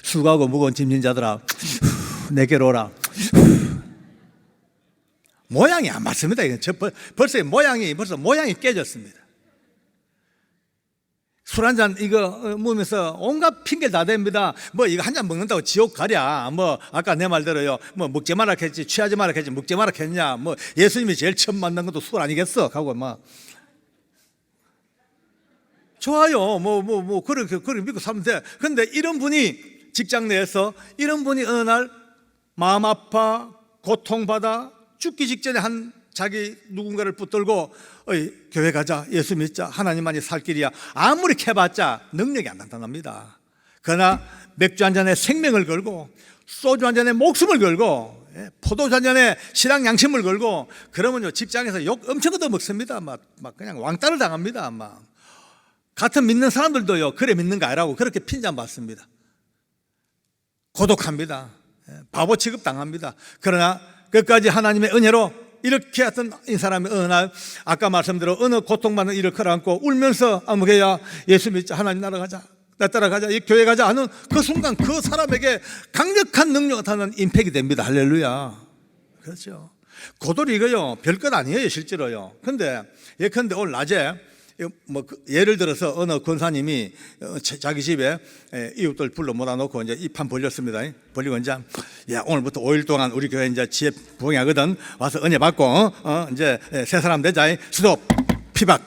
수고하고 무거운 짐진 자들아 내게로 오라. 모양이 안 맞습니다. 벌써 모양이 깨졌습니다. 술 한잔 이거 먹으면서 온갖 핑계 다 댑니다. 뭐 이거 한잔 먹는다고 지옥 가랴. 뭐 아까 내 말대로요. 뭐 먹지 마라 했지, 취하지 마라 했지, 먹지 마라 했냐. 뭐 예수님이 제일 처음 만난 것도 술 아니겠어? 하고 막 좋아요. 그렇게 믿고 살면 돼. 근데 이런 분이 직장 내에서 이런 분이 어느 날 마음 아파 고통받아 죽기 직전에 한 자기 누군가를 붙들고 교회 가자 예수 믿자 하나님만이 살 길이야 아무리 캐봤자 능력이 안 나타납니다. 그러나 맥주 한 잔에 생명을 걸고 소주 한 잔에 목숨을 걸고 포도주 한 잔에 신앙 양심을 걸고 그러면요 직장에서 욕 엄청 얻어먹습니다. 막 그냥 왕따를 당합니다. 막 같은 믿는 사람들도요 그래 믿는 거 아니라고 그렇게 핀잔 받습니다. 고독합니다. 바보 취급 당합니다. 그러나 끝까지 하나님의 은혜로 이렇게 했던 이 사람이 어느 날 아까 말씀대로 어느 고통받는 일을 끌어안고 울면서 아무개야 예수 믿자 하나님 나라가자 나 따라가자 이 교회 가자 하는 그 순간 그 사람에게 강력한 능력을 타는 임팩이 됩니다. 할렐루야. 그렇죠. 고돌이 이거요 별것 아니에요 실제로요. 근데 예컨대 오늘 낮에 예를 들어서 어느 권사님이 자기 집에 이웃들 불러 모아놓고 이제 이 판 벌렸습니다. 벌리고 이제 야, 오늘부터 5일 동안 우리 교회 이제 지혜 부흥하거든. 와서 은혜 받고 이제 새 사람 되자. 스톱. 피박.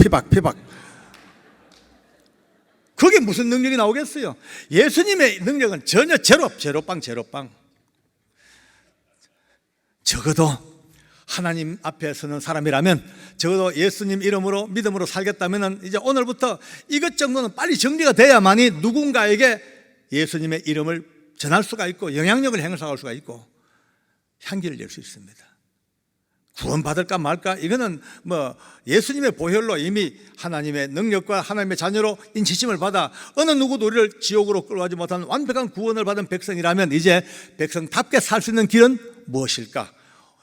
그게 무슨 능력이 나오겠어요? 예수님의 능력은 전혀 제로빵. 적어도 하나님 앞에 서는 사람이라면, 적어도 예수님 이름으로 믿음으로 살겠다면 이제 오늘부터 이것 정도는 빨리 정리가 돼야만이 누군가에게 예수님의 이름을 전할 수가 있고 영향력을 행사할 수가 있고 향기를 낼 수 있습니다. 구원받을까 말까, 이거는 예수님의 보혈로 이미 하나님의 능력과 하나님의 자녀로 인치심을 받아 어느 누구도 우리를 지옥으로 끌어가지 못한 완벽한 구원을 받은 백성이라면 이제 백성답게 살 수 있는 길은 무엇일까?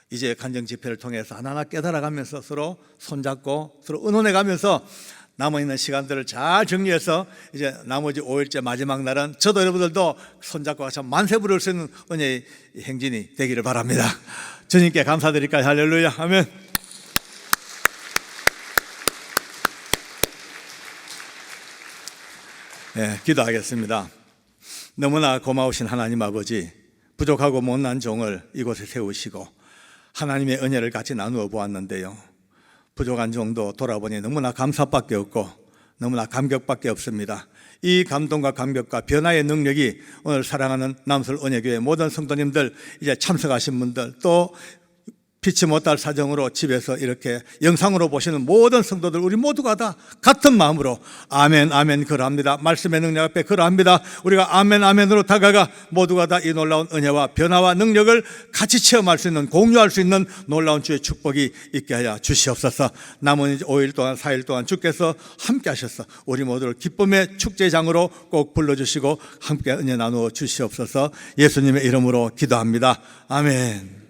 이제 간정 집회를 통해서 하나하나 깨달아가면서 서로 손잡고 서로 의논해가면서 남아있는 시간들을 잘 정리해서 이제 나머지 5일째 마지막 날은 저도 여러분들도 손잡고 같이 만세 부를 수 있는 은혜의 행진이 되기를 바랍니다. 주님께 감사드릴까요? 할렐루야. 아멘. 네, 기도하겠습니다. 너무나 고마우신 하나님 아버지, 부족하고 못난 종을 이곳에 세우시고 하나님의 은혜를 같이 나누어 보았는데요, 부족한 종도 돌아보니 너무나 감사밖에 없고 너무나 감격밖에 없습니다. 이 감동과 감격과 변화의 능력이 오늘 사랑하는 남설 은혜교회 모든 성도님들, 이제 참석하신 분들, 또 피치 못할 사정으로 집에서 이렇게 영상으로 보시는 모든 성도들, 우리 모두가 다 같은 마음으로 아멘 아멘 그러합니다. 말씀의 능력 앞에 그러합니다. 우리가 아멘 아멘으로 다가가 모두가 다 이 놀라운 은혜와 변화와 능력을 같이 체험할 수 있는, 공유할 수 있는 놀라운 주의 축복이 있게 하여 주시옵소서. 남은 5일 동안 4일 동안 주께서 함께 하셔서 우리 모두를 기쁨의 축제장으로 꼭 불러주시고 함께 은혜 나누어 주시옵소서. 예수님의 이름으로 기도합니다. 아멘.